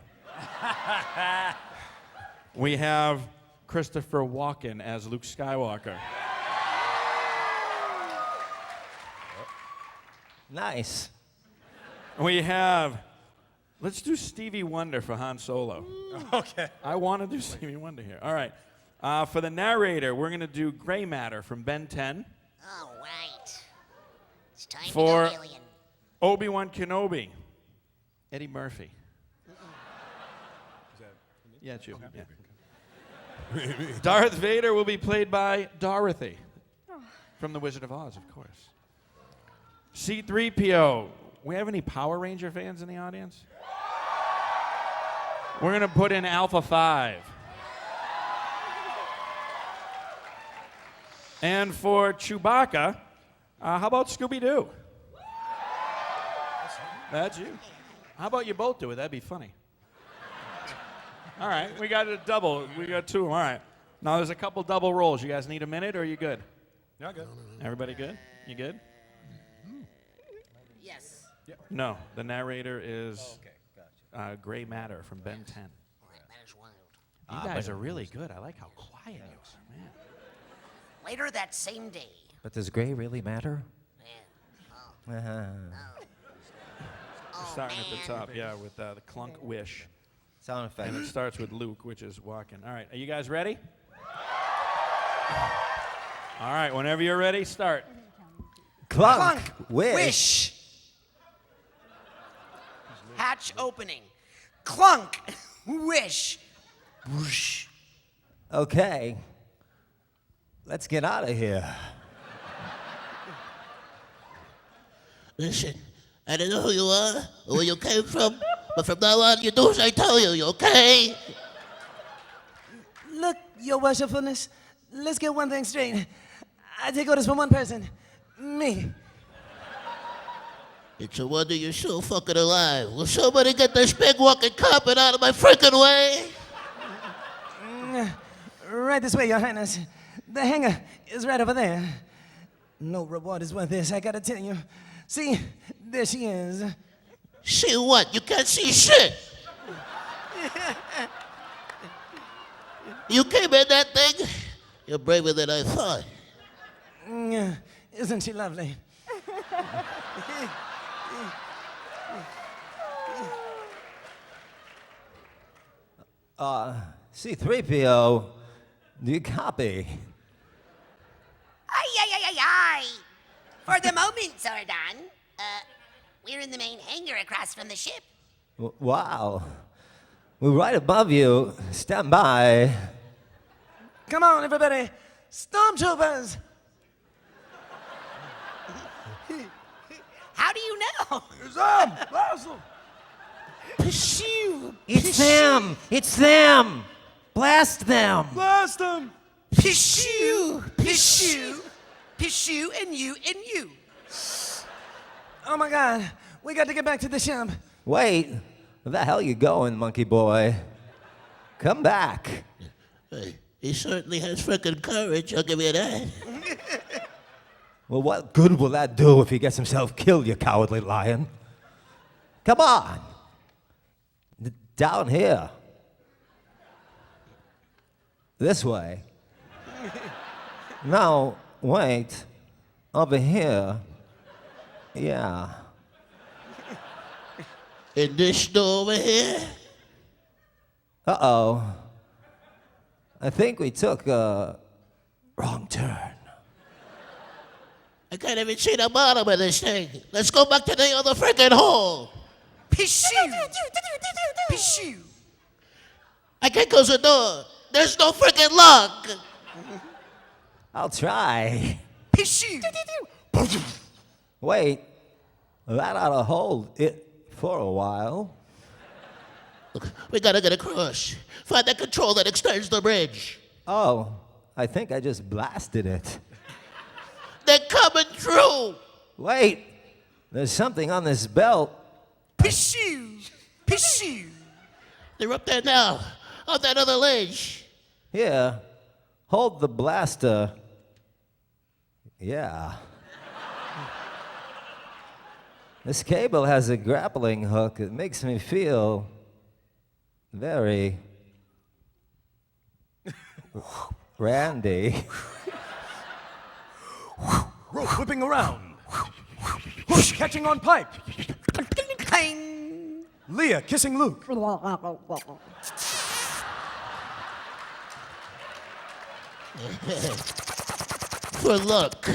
We have Christopher Walken as Luke Skywalker. Nice. We have, let's do Stevie Wonder for Han Solo. Okay. I want to do Stevie Wonder here. All right. For the narrator, we're going to do Gray Matter from Ben 10. All right. It's time For to go alien. Obi-Wan Kenobi, Eddie Murphy. Yeah, it's you. Yeah. Darth Vader will be played by Dorothy from The Wizard of Oz, of course. C-3PO. We have any Power Ranger fans in the audience? We're going to put in Alpha 5. And for Chewbacca, how about Scooby-Doo? That's you. How about you both do it? That'd be funny. All right, we got a double. We got two. All right. Now there's a couple double rolls. You guys need a minute, or are you good? Yeah, good. Everybody good? You good? Yes. No, the narrator is Gray Matter from Ben 10. That is wild. You guys are really good. I like how quiet you are, man. Later that same day. But does gray really matter? Starting at the top, yeah, with the clunk wish. Sound effect. And it starts with Luke, which is walking. All right, are you guys ready? All right, whenever you're ready, start. Clunk, wish. Hatch opening. Clunk. Wish. Whoosh. Okay. Let's get out of here. Listen, I don't know who you are or where you came from, but from now on, you do as I tell you, okay? Look, your worshipfulness, let's get one thing straight. I take orders from one person, me. It's a wonder you're still fucking alive. Will somebody get this big walking carpet out of my freaking way? Right this way, Your Highness. The hangar is right over there. No reward is worth this, I gotta tell you. See, there she is. See what? You can't see shit. You came in that thing? You're braver than I thought. Isn't she lovely? C-3PO, do you copy? Aye, aye, aye, aye, aye. For the moment, Zordon. We're in the main hangar across from the ship. Wow. We're right above you. Stand by. Come on, everybody. Stormtroopers. How do you know? Pshoo. It's them. It's them. Blast them. Blast them. Pishoo, pishoo, pishoo, and you, and you. Oh my God, we got to get back to the ship. Wait. Where the hell you going, monkey boy? Come back. Hey, he certainly has frickin' courage, I'll give you that. Well, what good will that do if he gets himself killed, you cowardly lion? Come on. Down here. This way. No, wait. Over here. Yeah. In this door over here? Uh-oh. I think we took a wrong turn. I can't even see the bottom of this thing. Let's go back to the other frickin' hole. Pishoo, pishoo. I can't close the door. There's no frickin' lock. I'll try. Pishoo. Wait. That ought to hold it for a while. Look, we gotta get across. Find the control that extends the bridge. Oh, I think I just blasted it. They're coming through. Wait. There's something on this belt. Pishoo, pishoo. They're up there now, on that other ledge. Here. Hold the blaster. Yeah. This cable has a grappling hook. It makes me feel very Randy. Rope whipping around. Push catching on pipe. Leah kissing Luke. For luck.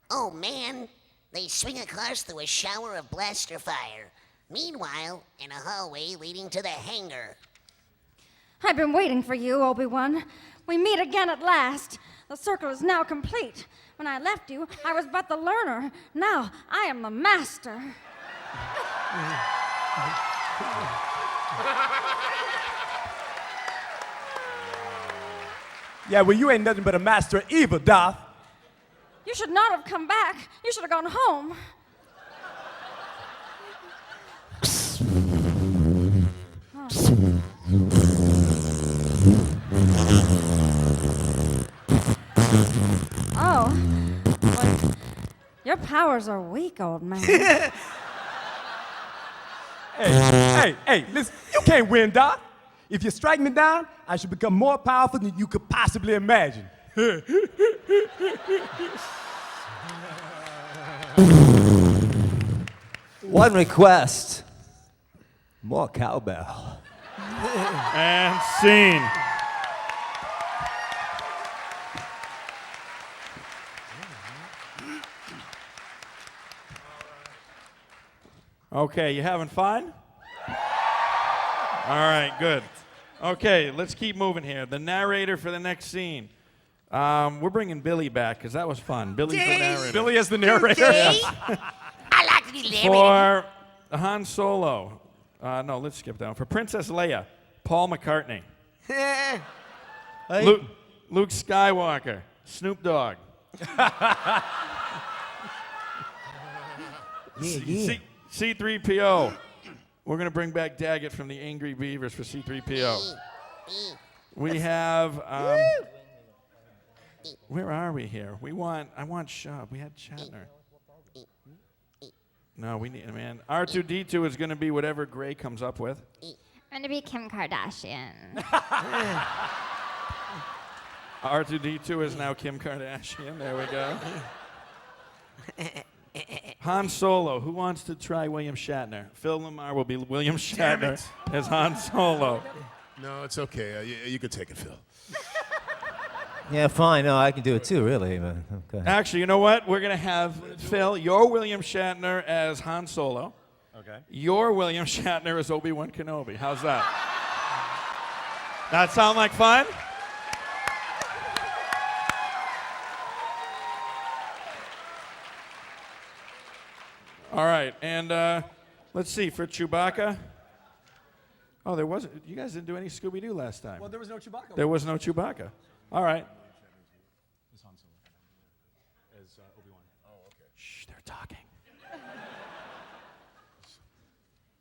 Oh man, they swing across through a shower of blaster fire. Meanwhile, in a hallway leading to the hangar. I've been waiting for you, Obi-Wan. We meet again at last. The circle is now complete. When I left you, I was but the learner. Now I am the master. Yeah, well, you ain't nothing but a master of evil, Darth. You should not have come back. You should have gone home. Oh. Well, your powers are weak, old man. Hey, listen, you can't win, Doc. If you strike me down, I should become more powerful than you could possibly imagine. One request. More cowbell. And scene. Okay, you having fun? All right, good. Okay, let's keep moving here. The narrator for the next scene. We're bringing Billy back because that was fun. Billy's the narrator. Billy is the narrator. I like to be narrated. For Han Solo. No, let's skip down. For Princess Leia, Paul McCartney. Luke Skywalker, Snoop Dogg. C-3PO. We're going to bring back Daggett from the Angry Beavers for C-3PO. We have, where are we here? I want Shaw. We had Shatner. No, we need, man. R2-D2 is going to be whatever Gray comes up with. I'm going to be Kim Kardashian. R2-D2 is now Kim Kardashian. There we go. Han Solo. Who wants to try William Shatner? Phil LaMarr will be William Shatner as Han Solo. No, it's okay. You can take it, Phil. Yeah, fine. No, I can do it too, really. But, okay. Actually, you know what? We're going to have Phil, your William Shatner as Han Solo. Okay. Your William Shatner as Obi-Wan Kenobi. How's that? That sound like fun? All right, and let's see, for Chewbacca. Oh, there wasn't, you guys didn't do any Scooby-Doo last time. Well, there was no Chewbacca. There was no Chewbacca. All right. As Obi-Wan. Oh, okay. Shh, they're talking.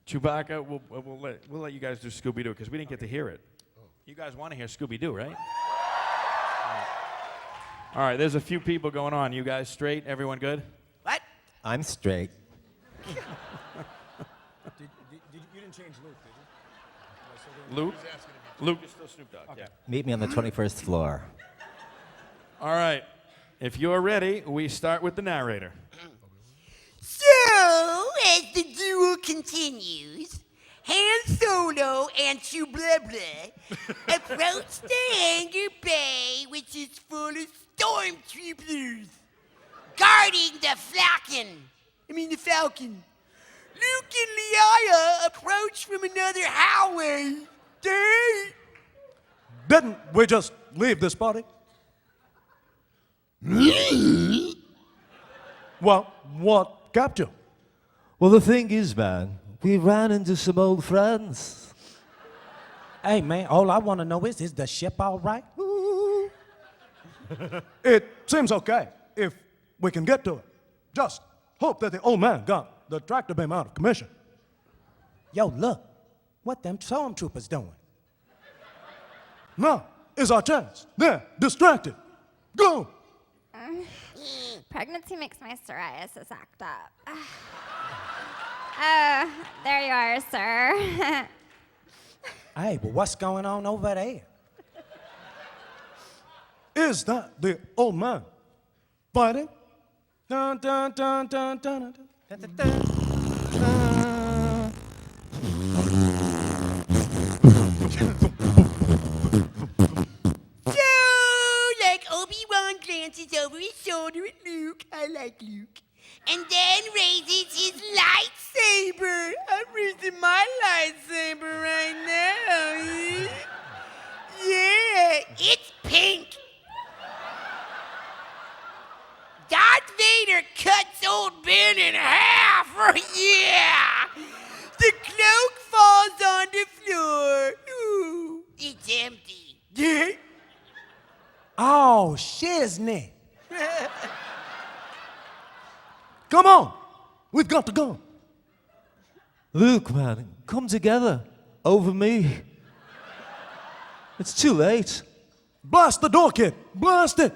Chewbacca, we'll let you guys do Scooby-Doo because we didn't get to hear it. You guys want to hear Scooby-Doo, right? All right, there's a few people going on. You guys straight? Everyone good? What? I'm straight. You didn't change Luke, did you? Luke? Luke is still Snoop Dogg. Okay. Yeah. Meet me on the 21st floor. All right. If you're ready, we start with the narrator. So, as the duel continues, Han Solo and Chewbacca approach the hangar bay, which is full of stormtroopers guarding the Falcon. Luke and Leia approach from another hallway. Didn't we just leave this party? Well, what kept you? Well, the thing is, man, we ran into some old friends. Hey, man, all I want to know is the ship all right? It seems okay if we can get to it. Just hope that the old man got the tractor beam out of commission. Yo, look, what them stormtroopers doing? Now is our chance. They're distracted. Go! Pregnancy makes my psoriasis act up. There you are, sir. Hey, but what's going on over there? Is that the old man fighting? Dun, dun, dun, dun, dun, dun, dun, dun. Like Obi-Wan glances over his shoulder at Luke. I like Luke. And then raises his lightsaber. I'm raising my lightsaber right now. Yeah, it's pink. Darth Vader cuts old Ben in half. Yeah. The cloak falls on the floor. Ooh, it's empty. Yeah. Oh, shiznit. Come on. We've got to go. Luke, man, come together over me. It's too late. Blast the door, kid. Blast it.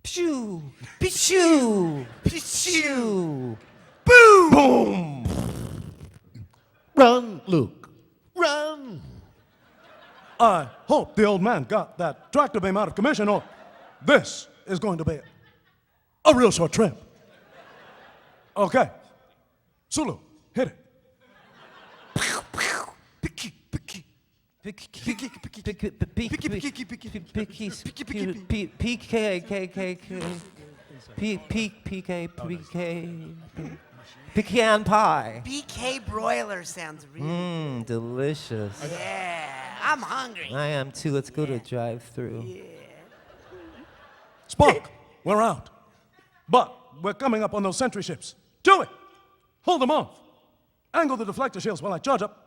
Pew, pew, pew. Boom. Boom. Run, Luke. Run. I hope the old man got that tractor beam out of commission, or this is going to be a real short trip. Okay. Sulu, hit it. Pecan pie. BK broiler sounds really Delicious. Yeah, I'm hungry. I am too. Let's go to drive-through. Spock, we're out. But we're coming up on those sentry ships. Chewie, hold them off. Angle the deflector shields while I charge up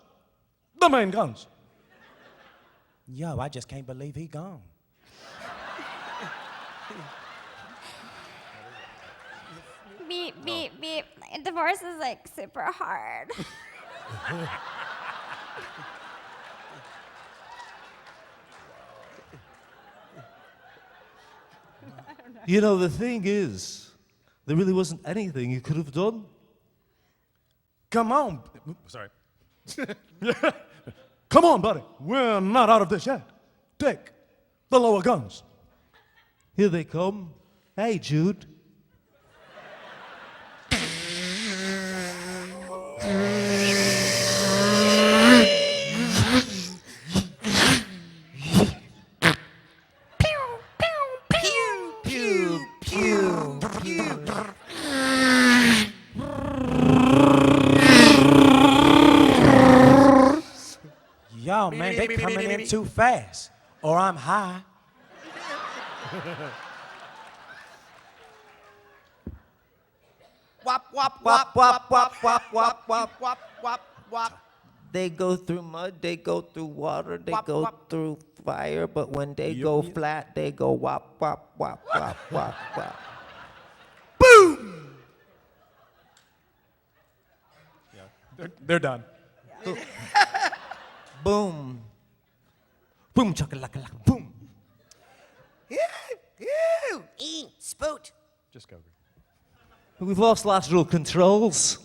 the main guns. Yo, I just can't believe he gone. Beep, beep, beep. Divorce is like super hard. You know, the thing is, there really wasn't anything you could have done. Come on. Sorry. Come on, buddy. We're not out of this yet. Take the lower guns. Here they come. Hey, Jude. Yo, man, they coming in too fast, or I'm high. Wop, wop, Wop, wop, wop, wop, wop, wop. wop, wop, wop. They go through mud, they go through water, they Wop, go wop. through fire, but when they go flat, they go wop, wop, wop, wop, wop, wop. They're done. Boom. Boom, chakalaka, boom. Spoot. Just go. We've lost lateral controls.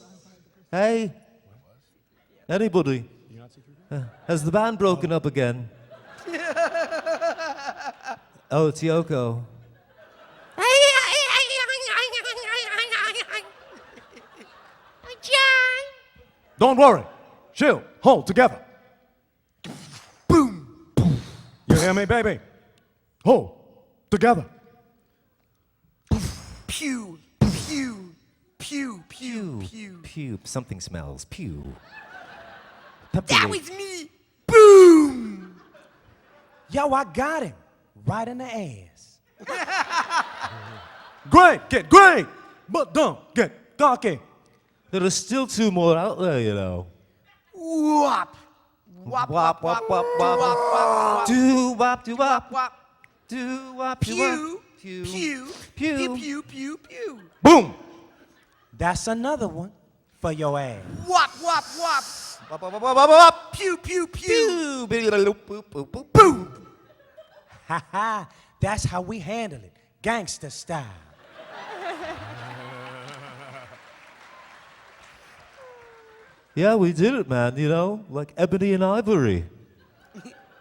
Hey? Anybody? Has the band broken up again? Oh, it's Yoko. Don't worry. Chill. Hold together. Boom. You hear me, baby? Hold together. Pew, pew, pew, pew, Pew, pew. pew. Something smells. Pew. That was me. Boom. Yo, I got him. Right in the ass. Great, kid, great. But don't get cocky. There are still two more out there, you know. Wop. Wop, Wop, wop, wop, wop. wop. Do wop, do wop. Wop. Do wop, do Pew, wop. pew, Pew. pew, pew, pew, pew. Boom. That's another one for your ass. Wop, wop, wop. Wop, wop, wop, wop, wop. Pew, pew, pew. Pew. Boom. Ha ha. That's how we handle it. Gangster style. Yeah, we did it, man, you know, like ebony and ivory.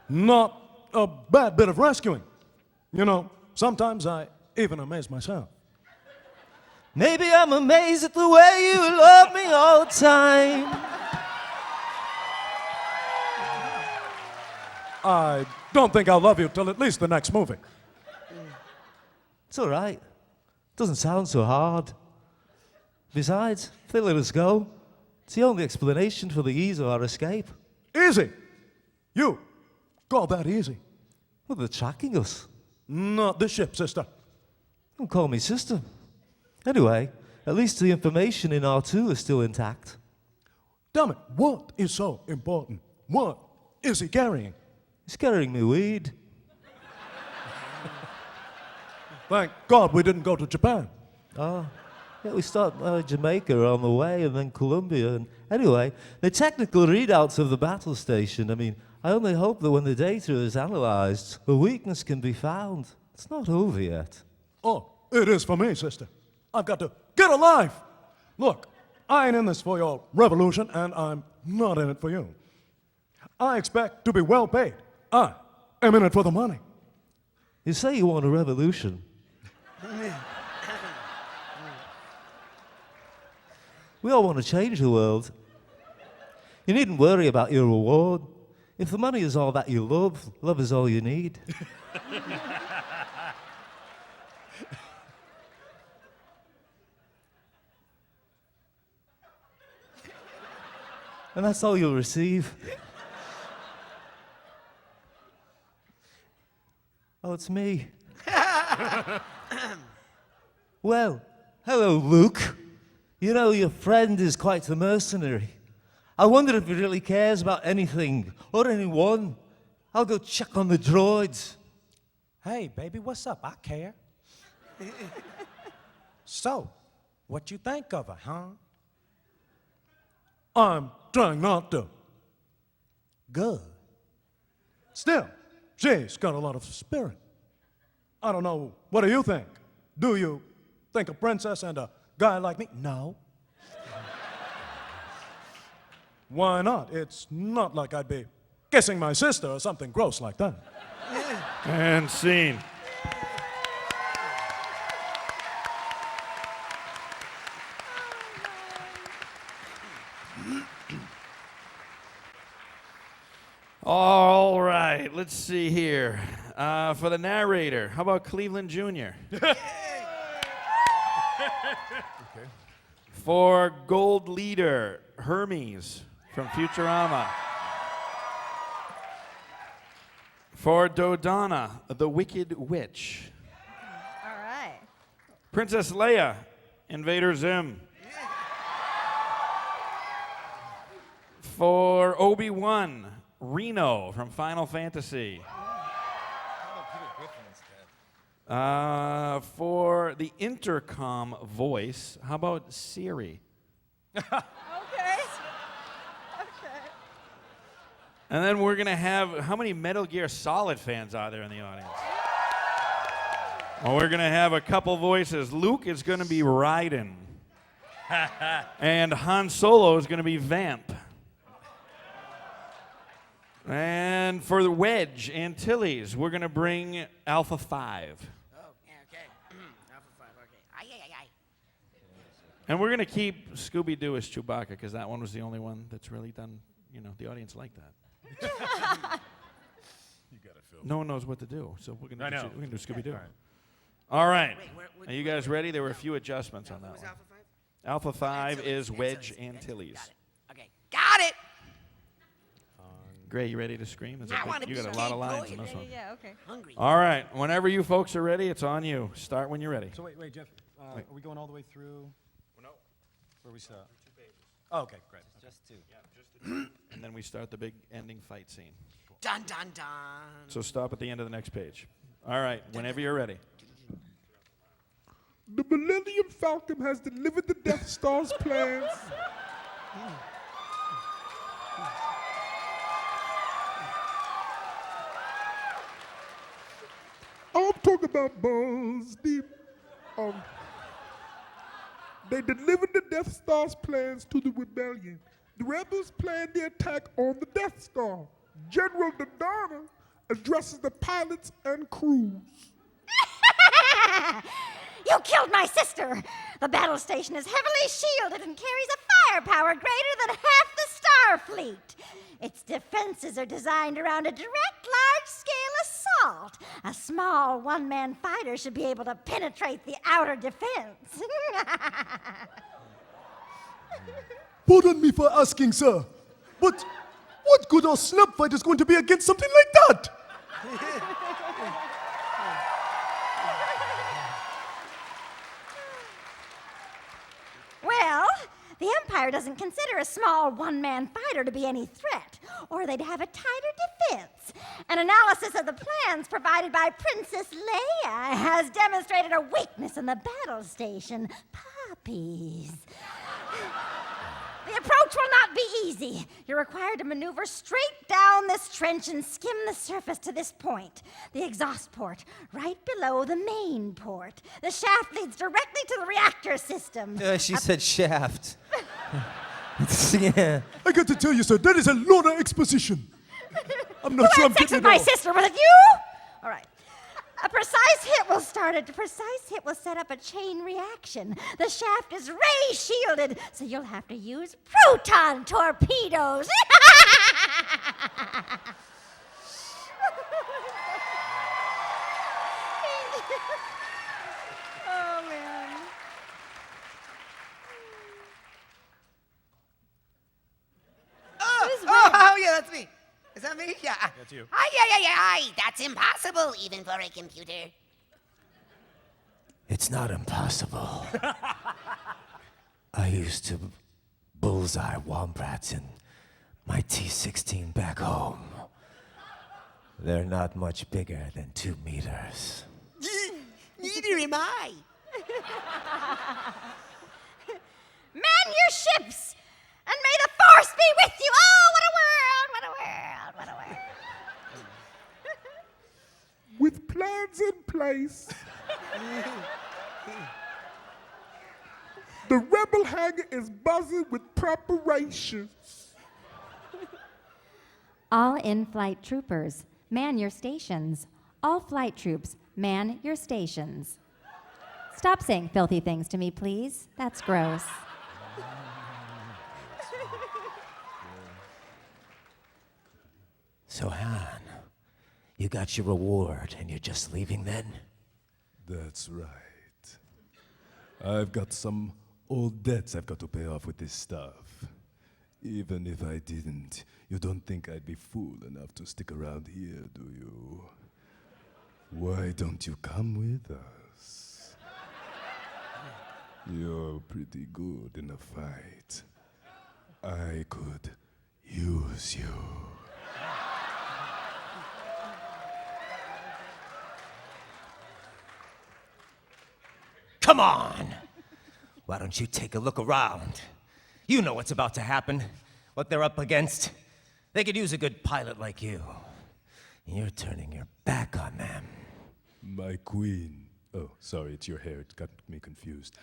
Not a bad bit of rescuing. You know, sometimes I even amaze myself. Maybe I'm amazed at the way you love me all the time. I don't think I'll love you till at least the next movie. It's all right. Doesn't sound so hard. Besides, if they let us go, it's the only explanation for the ease of our escape. Easy? You call that easy? Well, they're tracking us. Not the ship, sister. Don't call me sister. Anyway, at least the information in R2 is still intact. Damn it, what is so important? What is he carrying? He's carrying me weed. Thank God we didn't go to Japan. Yeah, we start Jamaica on the way and then Colombia. And anyway, the technical readouts of the battle station, I mean, I only hope that when the data is analyzed, a weakness can be found. It's not over yet. Oh, it is for me, sister. I've got to get alive. Look, I ain't in this for your revolution, and I'm not in it for you. I expect to be well paid. I am in it for the money. You say you want a revolution. We all want to change the world. You needn't worry about your reward. If the money is all that you love, love is all you need. And that's all you'll receive. Oh, it's me. Well, hello, Luke. You know, your friend is quite the mercenary. I wonder if he really cares about anything or anyone. I'll go check on the droids. Hey, baby, what's up? I care. So, what you think of her, huh? I'm trying not to. Good. Still, she's got a lot of spirit. I don't know, what do you think? Do you think a princess and a guy like me? No. Why not? It's not like I'd be kissing my sister or something gross like that. And scene. All right, let's see here. For the narrator, how about Cleveland Jr.? For Gold Leader, Hermes from Futurama. For Dodonna, the Wicked Witch. All right. Princess Leia, Invader Zim. For Obi-Wan, Reno from Final Fantasy. For the intercom voice, how about Siri? Okay. And then we're going to have, how many Metal Gear Solid fans are there in the audience? Well, we're going to have a couple voices. Luke is going to be Raiden. And Han Solo is going to be Vamp. And for the Wedge Antilles, we're going to bring Alpha 5. Oh, yeah, okay. Alpha 5, okay. Aye, aye, aye. And we're going to keep Scooby-Doo as Chewbacca because that one was the only one that's really done, you know, the audience liked that. You got it, Phil. No one knows what to do, so we're going to do Scooby-Doo. Okay. All right. Wait, Are you guys ready? There were a few adjustments on that Who's one. Alpha 5? Alpha 5 is Wedge Antilles. Antilles. Got it. Okay. Got it! Gray, you ready to scream? I want to You be got a lot of big lines boy. in this one. Yeah, okay. Hungry. All right. Whenever you folks are ready, it's on you. Start when you're ready. So wait, Jeff. Wait. Are we going all the way through? No. Where we start? 2 pages. Oh, okay, great. Just 2. Yeah, just the two. And then we start the big ending fight scene. Dun, dun, dun. So stop at the end of the next page. All right. Whenever you're ready. The Millennium Falcon has delivered the Death Star's plans. I'm talking about balls deep. They delivered the Death Star's plans to the rebellion. The rebels plan the attack on the Death Star. General Dodonna addresses the pilots and crews. You killed my sister. The battle station is heavily shielded and carries a firepower greater than half the Starfleet. Its defenses are designed around a direct large-scale assault. A small one-man fighter should be able to penetrate the outer defense. Pardon me for asking, sir, but what good are snub fighters going to be against something like that? Well, the Empire doesn't consider a small one-man fighter to be any threat, or they'd have a tighter defense. An analysis of the plans provided by Princess Leia has demonstrated a weakness in the battle station: puppies. The approach will not be easy. You're required to maneuver straight down this trench and skim the surface to this point. The exhaust port, right below the main port. The shaft leads directly to the reactor system. She said shaft. Yeah. I got to tell you, sir, that is a lot of exposition. I'm not sure I'm Sex getting with it my all. sister, was it you? All right. A precise hit will set up a chain reaction. The shaft is ray shielded, so you'll have to use proton torpedoes. Oh, man. Oh, yeah, that's me. Is that me? Yeah. That's you. Aye. That's impossible, even for a computer. It's not impossible. I used to bullseye wombats in my T-16 back home. They're not much bigger than 2 meters. Neither am I. Man your ships, and may the force be with you. Oh, what a world, what a world, what a world. With plans in place, the rebel hangar is buzzing with preparations. All in-flight troopers, man your stations. All flight troops, man your stations. Stop saying filthy things to me, please. That's gross. So, Han, you got your reward and you're just leaving then? That's right. I've got some old debts I've got to pay off with this stuff. Even if I didn't, you don't think I'd be fool enough to stick around here, do you? Why don't you come with us? You're pretty good in a fight. I could use you. Come on! Why don't you take a look around? You know what's about to happen, what they're up against. They could use a good pilot like you. You're turning your back on them. My queen. Oh, sorry, it's your hair. It got me confused.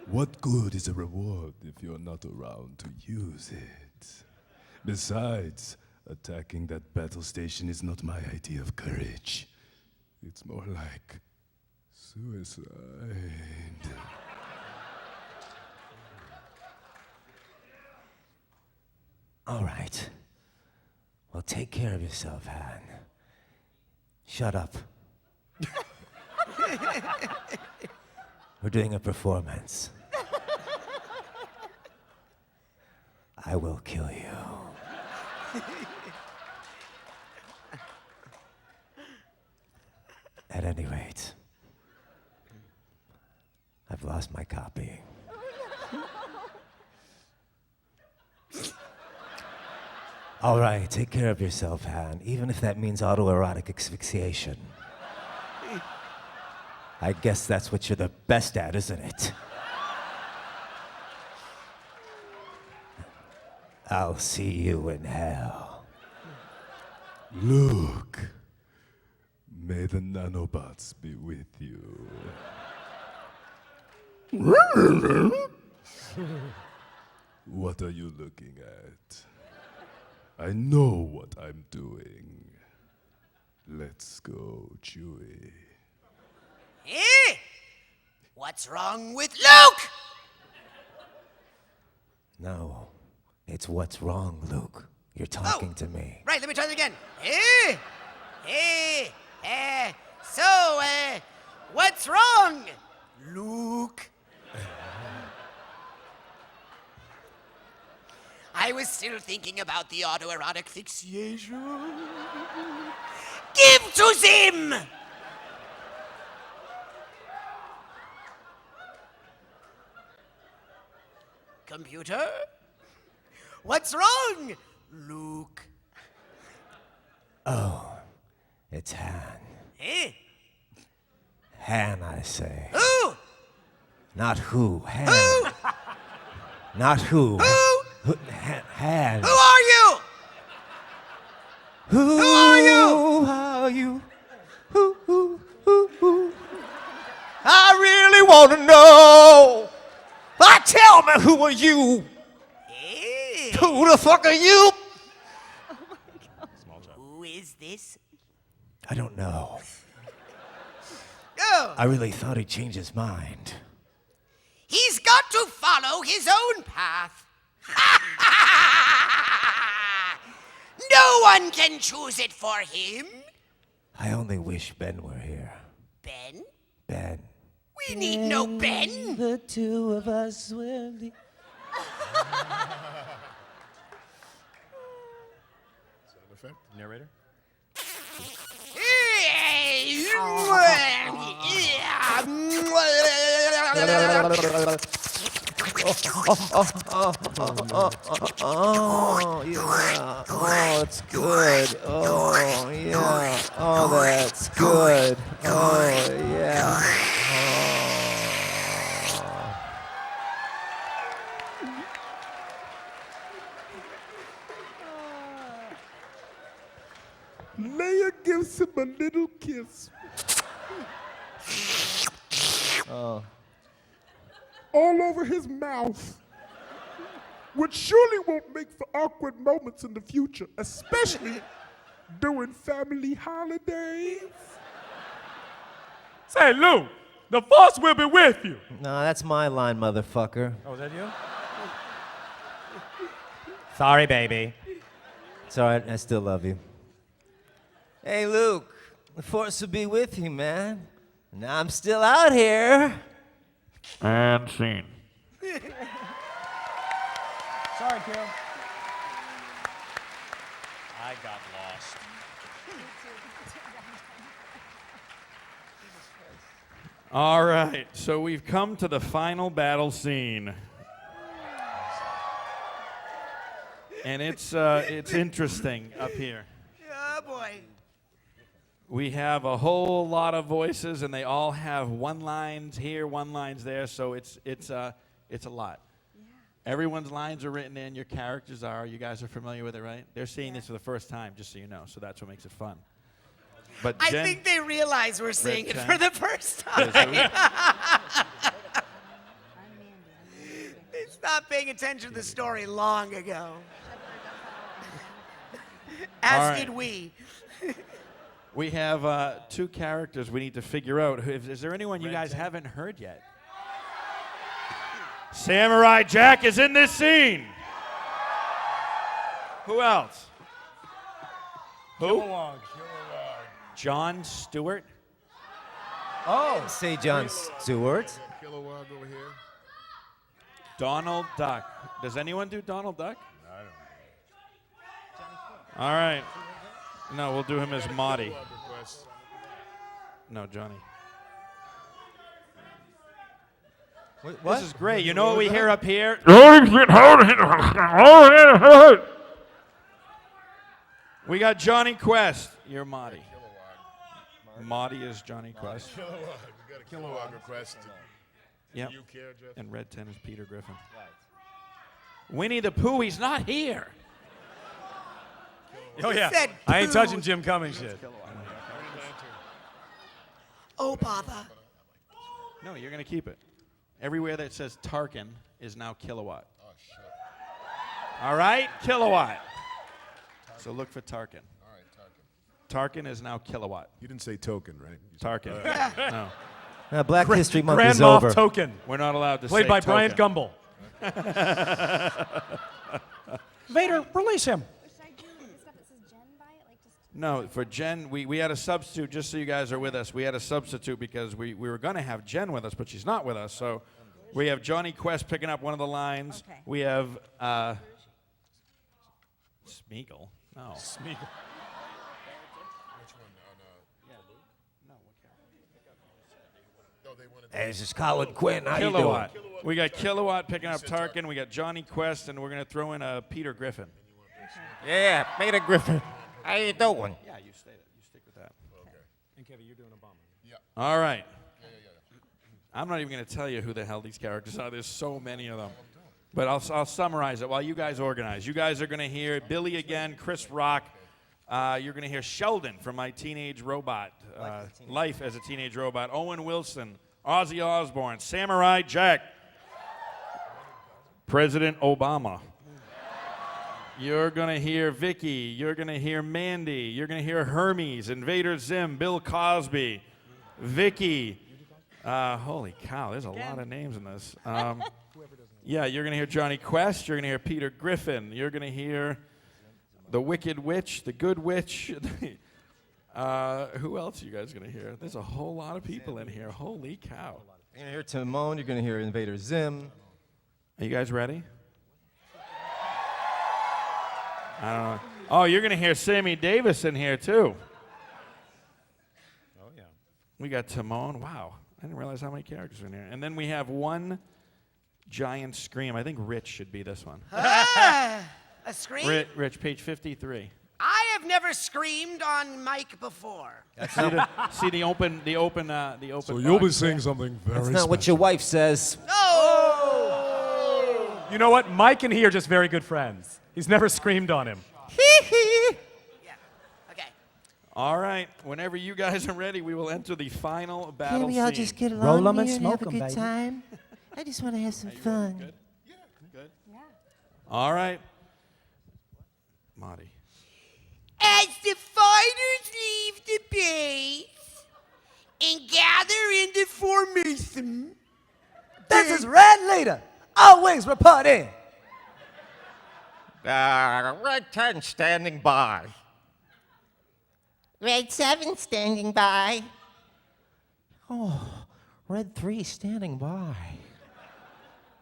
What good is a reward if you're not around to use it? Besides, attacking that battle station is not my idea of courage. It's more like suicide. All right. Well, take care of yourself, Han. Shut up. We're doing a performance. I will kill you. At any rate, I've lost my copy. All right, take care of yourself, Han, even if that means autoerotic asphyxiation. I guess that's what you're the best at, isn't it? I'll see you in hell. Luke, may the nanobots be with you. What are you looking at? I know what I'm doing. Let's go, Chewie. Eh? What's wrong with Luke? No, it's what's wrong, Luke. You're talking to me. Right, let me try that again. So, what's wrong, Luke? I was still thinking about the autoerotic fixation. Give to them! Computer? What's wrong, Luke? Oh, it's Han. Eh? Han, I say. Who? Not who. Han. Who? Not who. Who? Han. Who are you? Who are you? Who are you? Who? I really want to know. Tell me, who are you? Who the fuck are you? Who is this? I don't know. Oh, I really thought he'd change his mind. he's got to follow his own path. No one can choose it for him. I only wish Ben were here. Ben? Ben. We need no Ben. The two of us will be. Narrator? Oh, yeah. Oh, it's good. Oh, yeah. Oh, that's good. Oh, yeah. Leia gives him a little kiss. Oh. All over his mouth, which surely won't make for awkward moments in the future, especially during family holidays. Say, Lou, the force will be with you. No, that's my line, motherfucker. Oh, is that you? Sorry, baby. It's all right. I still love you. Hey, Luke. The force will be with you, man. And I'm still out here. And scene. Sorry, Carol. I got lost. All right, so we've come to the final battle scene. And it's interesting up here. Oh, boy. We have a whole lot of voices, and they all have one lines here, one lines there, so it's a lot. Yeah. Everyone's lines are written in, your characters are. You guys are familiar with it, right? They're seeing this for the first time, just so you know, so that's what makes it fun. But I Jen, think they realize we're seeing it Jen. for the first time. They stopped paying attention to the story long ago. As right. did we. We have two characters we need to figure out. Is there anyone you guys haven't heard yet? Samurai Jack is in this scene. Who else? Who? John Stewart. Oh, say John Stewart. Kilowog over here. Donald Duck. Does anyone do Donald Duck? I don't. All right. No, we'll do him as Marty. No, Johnny. Wait, what? This is great. You know what we hear up here? We got Johnny Quest. You're Marty. Marty is Johnny Quest. Kilowog. We got a Kilowog request. Yep. You care, Jeff? And Red 10 is Peter Griffin. Winnie the Pooh, he's not here. Oh, yeah. Said I ain't poo. touching Jim Cummings shit. Oh, bother. No, you're going to keep it. Everywhere that says Tarkin is now Kilowatt. Oh, shit. All right, kilowatt. So look for Tarkin. All right, Tarkin. Tarkin is now kilowatt. You didn't say token, right? Tarkin. No. Black History Month Grand is Moff over. Token. We're not allowed to Played say by token. Bryant Gumbel. Vader, release him. No, for Jen, we had a substitute, just so you guys are with us. We had a substitute because we were going to have Jen with us, but she's not with us. So we have Johnny Quest picking up one of the lines. Okay. We have Smeagol. No. Smeagol. Hey, this is Colin Quinn. How you doing? Kilowatt. We got Kilowatt picking up Tarkin. We got Johnny Quest, and we're going to throw in Peter Griffin. Yeah, Peter Griffin. How you doing? Yeah, you stick with that. And Kevin, you're doing Obama. Yeah. All right. I'm not even going to tell you who the hell these characters are. There's so many of them. But I'll summarize it while you guys organize. You guys are going to hear Billy again, Chris Rock. You're going to hear Sheldon from My Teenage Robot, Life as a Teenage Robot. Owen Wilson, Ozzy Osbourne, Samurai Jack, President Obama. You're going to hear Vicky. You're going to hear Mandy. You're going to hear Hermes, Invader Zim, Bill Cosby, Vicky. Holy cow, there's a lot of names in this. Yeah, you're going to hear Johnny Quest. You're going to hear Peter Griffin. You're going to hear the Wicked Witch, the Good Witch. Who else are you guys going to hear? There's a whole lot of people in here. Holy cow. You're going to hear Timon. You're going to hear Invader Zim. Are you guys ready? I don't know. Oh, you're going to hear Sammy Davis in here, too. Oh, yeah. We got Timon. Wow. I didn't realize how many characters are in here. And then we have one giant scream. I think Rich should be this one. A scream? Rich, page 53. I have never screamed on mic before. See the open. So you'll be saying something very That's special. not what your wife says. Oh! You know what? Mike and he are just very good friends. He's never screamed on him. Yeah. Okay. All right. Whenever you guys are ready, we will enter the final battle Can we all scene. just get Roll along 'em here and and have smoke a 'em, good baby. time? I just want to have some fun. Good? All right. Marty. As the fighters leave the base and gather into formation, This is Red Leader. Always report in. Red 10 standing by. Red 7 standing by. Oh, Red 3 standing by.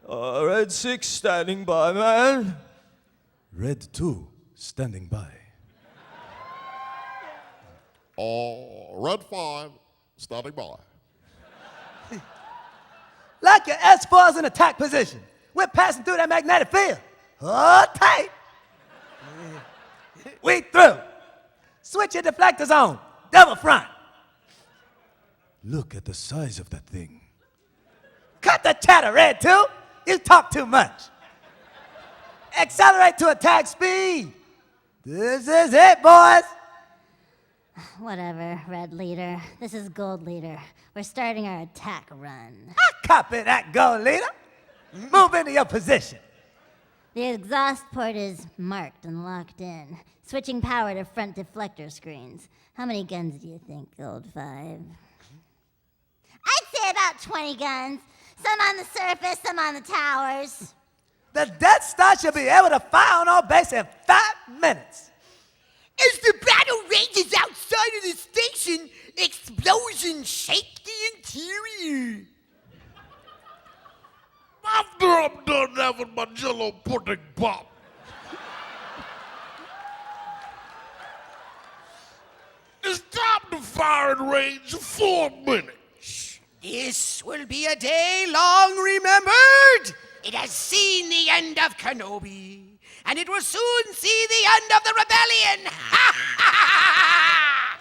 Red 6 standing by, man. Red 2, standing by. Red 5, standing by. Like your S4's in attack position. We're passing through that magnetic field. Hold tight. We through. Switch your deflectors on. Double front. Look at the size of that thing. Cut the chatter, Red 2. You talk too much. Accelerate to attack speed. This is it, boys. Whatever, Red Leader. This is Gold Leader. We're starting our attack run. I copy that, Gold Leader. Move into your position. The exhaust port is marked and locked in. Switching power to front deflector screens. How many guns do you think, Gold 5? I'd say about 20 guns. Some on the surface, some on the towers. The Death Star should be able to fire on our base in 5 minutes. as the battle rages outside of the station, explosions shake the interior. After I'm done having my jello pudding pop, it's time to fire in range of 4 minutes. This will be a day long remembered. It has seen the end of Kenobi, and it will soon see the end of the rebellion. Ha ha ha!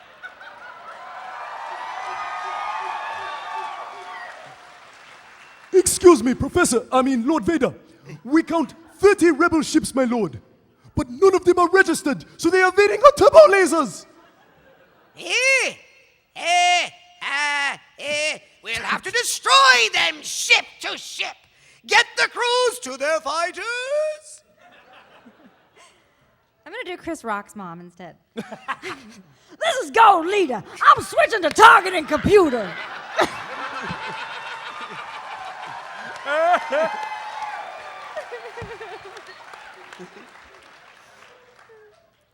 Excuse me, Lord Vader. We count 30 rebel ships, my lord. But none of them are registered, so they are evading our turbo lasers. We'll have to destroy them ship to ship. Get the crews to their fighters. I'm gonna do Chris Rock's mom instead. This is Gold Leader. I'm switching to targeting computer.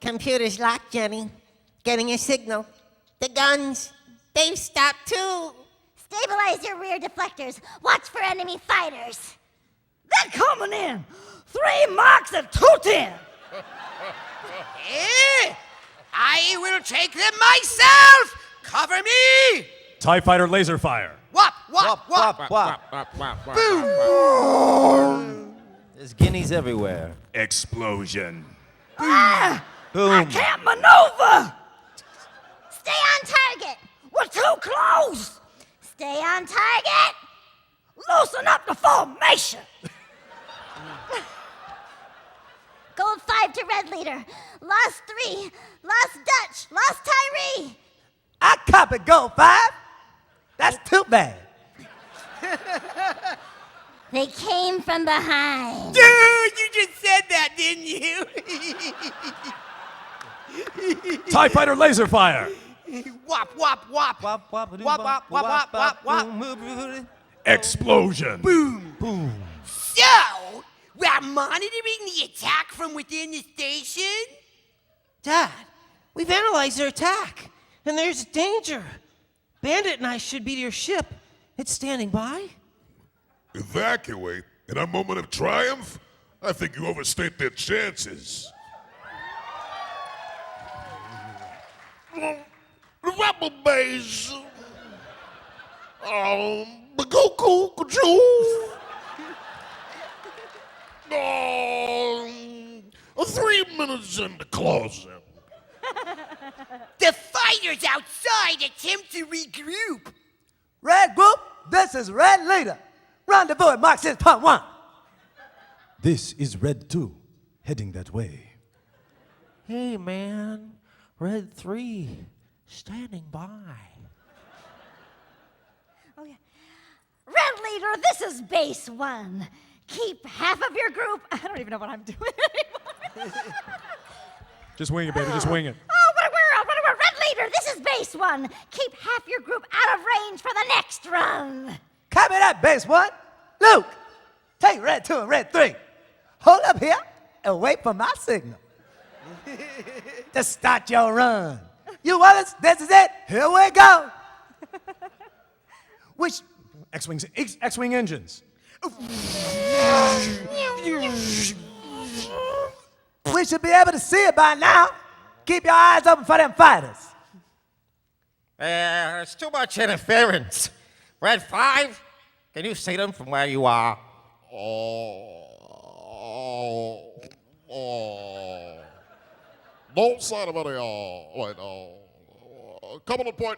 Computer's locked, Jenny. Getting a signal. The guns, they've stopped too. Stabilize your rear deflectors. Watch for enemy fighters. They're coming in. 3 marks at 210. I will take them myself! Cover me! TIE fighter laser fire. Whop, whop, whop. Boom. There's guineas everywhere. Explosion. I Boom. can't maneuver. Stay on target. We're too close. Stay on target. Loosen up the formation. Gold 5 to red leader. Lost 3. Lost Dutch. Lost Tyree. I copy Gold 5. That's too bad. They came from behind. Dude, you just said that, didn't you? TIE fighter laser fire. Whop, whop, whop. Wop, wop, Whop, wop, wop, wop, wop. Explosion. Boom. Boom. So, we're monitoring the attack from within the station? Dad, we've analyzed their attack, and there's danger. Bandit and I should be to your ship. It's standing by. Evacuate in a moment of triumph? I think you overstate their chances. Rebel base. Goku, Kachu. 3 minutes in the closet. The fighters outside attempt to regroup. Red group, this is Red Leader. Rendezvous at Mark 6.1. This is Red 2, heading that way. Hey, man. Red 3, standing by. Red Leader, this is Base 1. Keep half of your group. I don't even know what I'm doing anymore. Just wing it, baby. Just wing it. Oh, what a Red Leader, this is Base 1. Keep half your group out of range for the next run. Copy that, Base 1. Luke, take Red 2 and Red 3. Hold up here and wait for my signal. To start your run. You others, this is it. Here we go. Which X-wing engines. We should be able to see it by now. Keep your eyes open for them fighters. There's too much interference. Red 5, can you see them from where you are? No sign of any, couple of point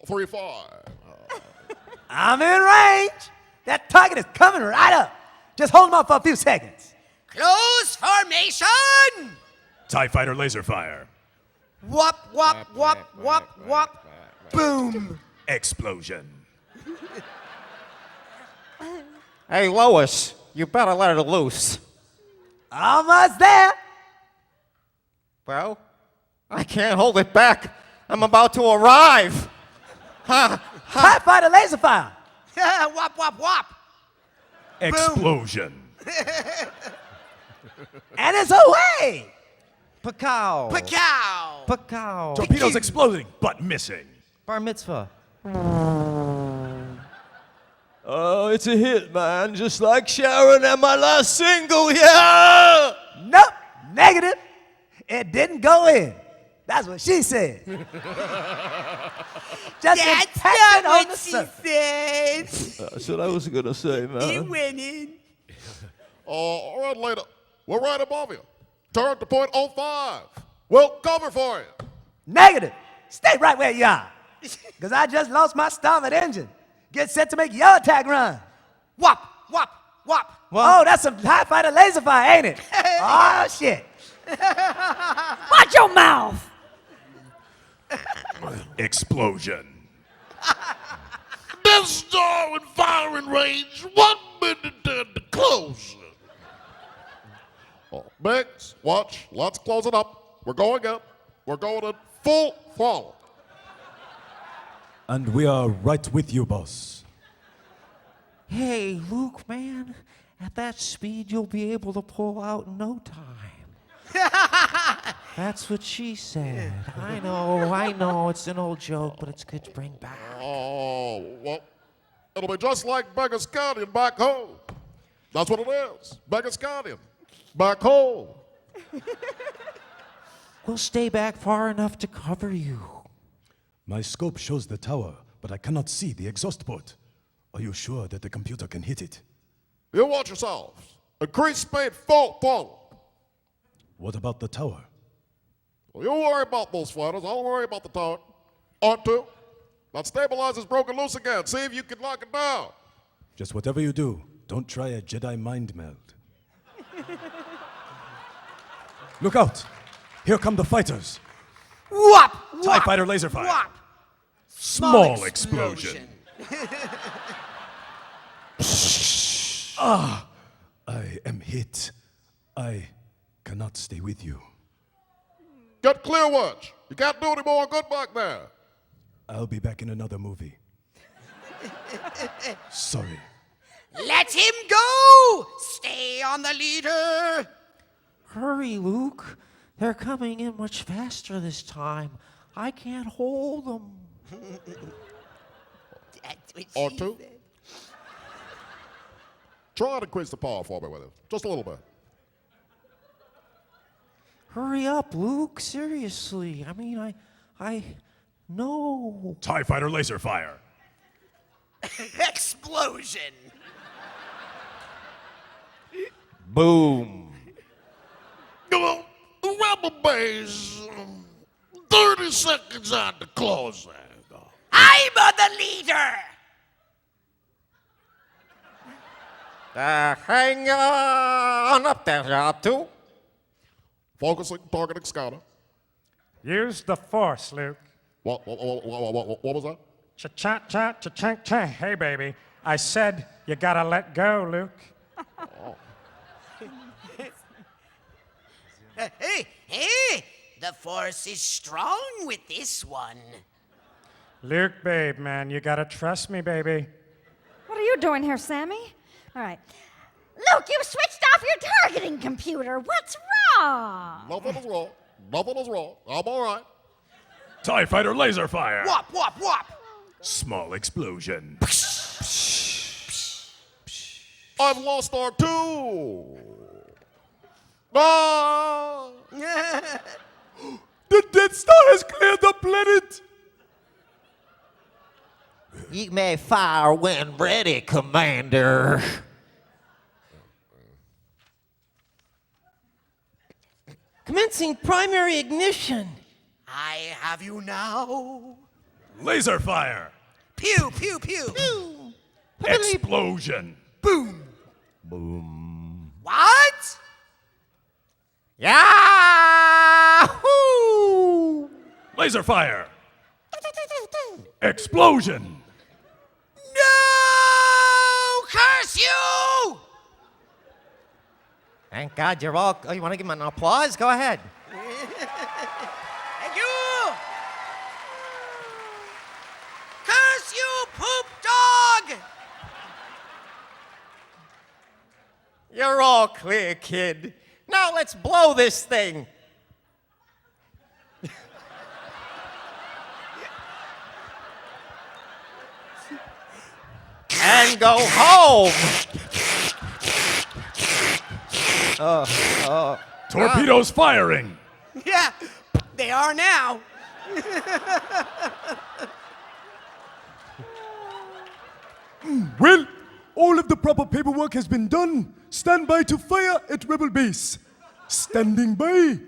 35. I'm in range. That target is coming right up. Just hold him up for a few seconds. Close formation! TIE fighter laser fire. Whop, whop, whop, whop, whop. Boom. Explosion. Hey, Lois, you better let it loose. Almost there. Well, I can't hold it back. I'm about to arrive. TIE fighter laser fire. Whop, whop, whop. Explosion. And it's away. Pacow. Pacow. Pacow. Torpedoes exploding, but missing. Bar mitzvah. Oh, it's a hit, man. Just like Sharon and my last single, yeah! Nope, negative. It didn't go in. That's what she said. Just That's impacted not on what the she surface. said. That's what I was gonna say, It man. went in. All right, later. We're right above you. Turn to point 05. We'll cover for you. Negative. Stay right where you are. Because I just lost my starboard engine. Get set to make your attack run. Whop, whop, whop. Oh, that's some TIE fighter laser fire, ain't it? Oh, shit. Watch your mouth. Explosion. Death Star in firing range. 1 minute and close. Oh, Biggs, watch. Let's close it up. We're going in. We're going in full throttle. And we are right with you, boss. Hey, Luke, man, at that speed, you'll be able to pull out in no time. That's what she said. I know, it's an old joke, but it's good to bring back. Oh, well, it'll be just like Beggar's Canyon back home. That's what it is. Beggar's Canyon. Back home. We'll stay back far enough to cover you. My scope shows the tower, but I cannot see the exhaust port. Are you sure that the computer can hit it? You watch yourselves. Increase speed full throttle. What about the tower? Well, you worry about those fighters. I'll worry about the tower. R2. That stabilizer's broken loose again. See if you can lock it down. Just whatever you do, don't try a Jedi mind meld. Look out! Here come the fighters. Whop! TIE fighter laser fire. Whop! Small explosion. Ah! I am hit. I cannot stay with you. Get clear, Wedge. You can't do any more good back there. I'll be back in another movie. Sorry. Let him go! Stay on the leader! Hurry, Luke. They're coming in much faster this time. I can't hold them. That's what she R2. said. Try to increase the power for me with it. Just a little bit. Hurry up, Luke. Seriously. I know. TIE fighter laser fire. Explosion! Boom. Come on. Rebel base. 30 seconds on the close. I'm the leader! Hang on up there, R2. Focusing, targeting scouter. Use the force, Luke. What was that? Cha-cha-cha, cha-chang-chang. Hey, baby. I said you gotta let go, Luke. Hey, the force is strong with this one. Luke, babe, man, you gotta trust me, baby. What are you doing here, Sammy? All right. Luke, you switched off your targeting computer. What's wrong? Nothing is wrong. Nothing is wrong. I'm all right. TIE fighter laser fire. Whop, whop, whop! Small explosion. I've lost R2. Ah! The Death Star has cleared the planet! You may fire when ready, Commander. Commencing primary ignition. I have you now. Laser fire. Pew, pew, pew. Explosion. Boom. Boom. What? Yahoo! Laser fire. Explosion. No! Curse you! Thank God you're all. Oh, you want to give him an applause? Go ahead. Thank you! Curse you, poop dog! You're all clear, kid. Now let's blow this thing. And go home. Torpedoes firing. Yeah, they are now. Well, all of the proper paperwork has been done. Stand by to fire at Rebel Base. Standing by.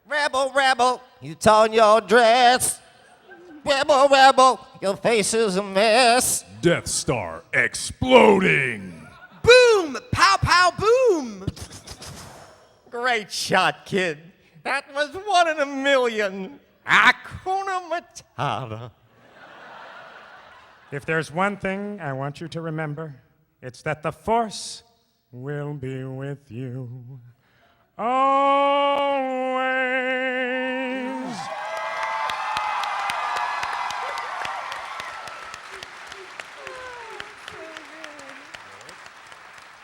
Rebel, rebel, you torn your dress. Rebel, rebel, your face is a mess. Death Star exploding. Boom! Pow, pow, boom! Great shot, kid. That was 1 in a million. Hakuna Matata. If there's one thing I want you to remember, it's that the Force will be with you. always.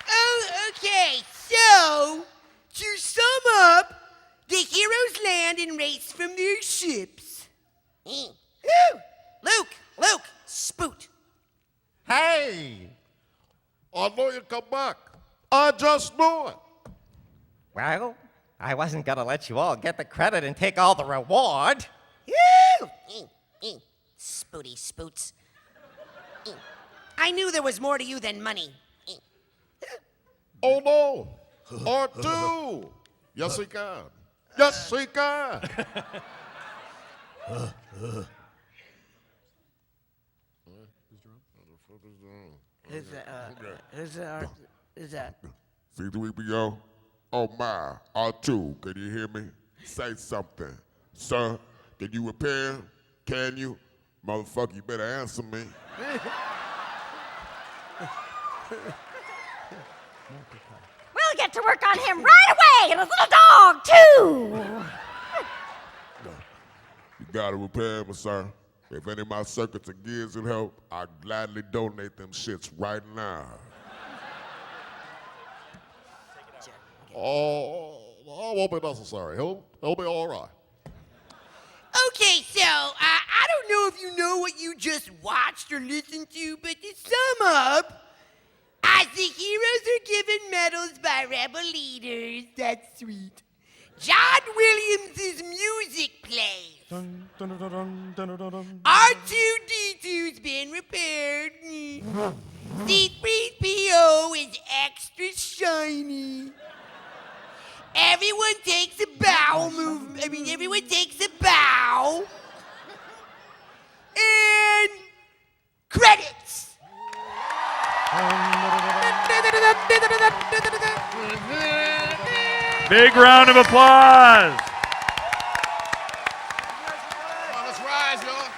Oh, okay. So, to sum up, the heroes land and race from their ships. Ooh, Luke, spoot. Hey! I know you come back. I just knew it. Well, I wasn't gonna let you all get the credit and take all the reward. Spooty spoots. I knew there was more to you than money. Oh no! R2! Yes, he can. Yes, he can. Is that? C3PO? Oh my, R2, can you hear me? Say something. Sir, can you repair? Can you? Motherfucker, you better answer me. We'll get to work on him right away, and his little dog, too. You gotta repair me, sir. If any of my circuits and gears would help, I'd gladly donate them shits right now. Oh, I won't be necessary. He'll be all right. Okay, so I don't know if you know what you just watched or listened to, but to sum up, as the heroes are given medals by rebel leaders, that's sweet. John Williams' music plays. R2-D2's been repaired. C3PO is extra shiny. Everyone takes a bow move. Everyone takes a bow. And credits. Big round of applause. Come on, let's rise, y'all.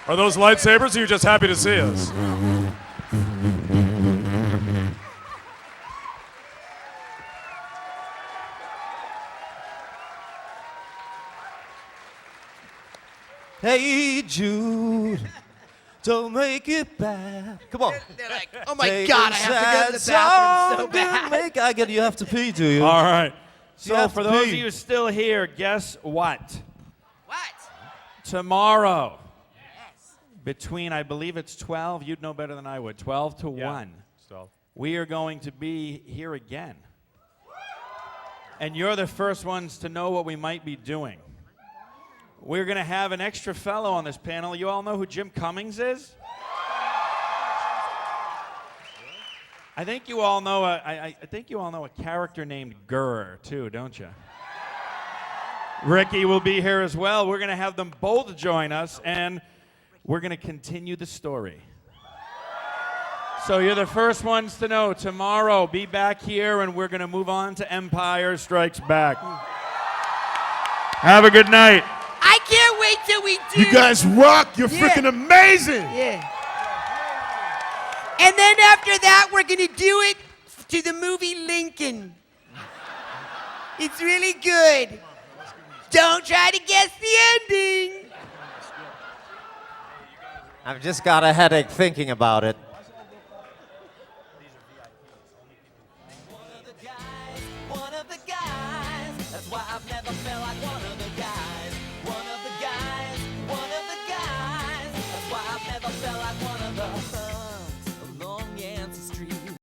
Are those lightsabers, or are you just happy to see us? Hey, Jude, don't make it bad. Come on. They're like, oh my God, I have to go to the bathroom so bad. You have to pee, do you? All right. You So have for to those pee. of you still here, guess what? What? Tomorrow, between, I believe it's 12, you'd know better than I would, 12 to 1, we are going to be here again. And you're the first ones to know what we might be doing. We're going to have an extra fellow on this panel. You all know who Jim Cummings is? I think you all know I think you all know a character named Gurr too, don't you? Ricky will be here as well. We're going to have them both join us, and we're going to continue the story. So you're the first ones to know. Tomorrow, be back here, and we're going to move on to Empire Strikes Back. Have a good night. I can't wait till we do. You guys rock. You're freaking amazing. Yeah. And then after that, we're going to do it to the movie Lincoln. It's really good. Don't try to guess the ending. I've just got a headache thinking about it. One of the guys. That's why I've never felt like one of the guys.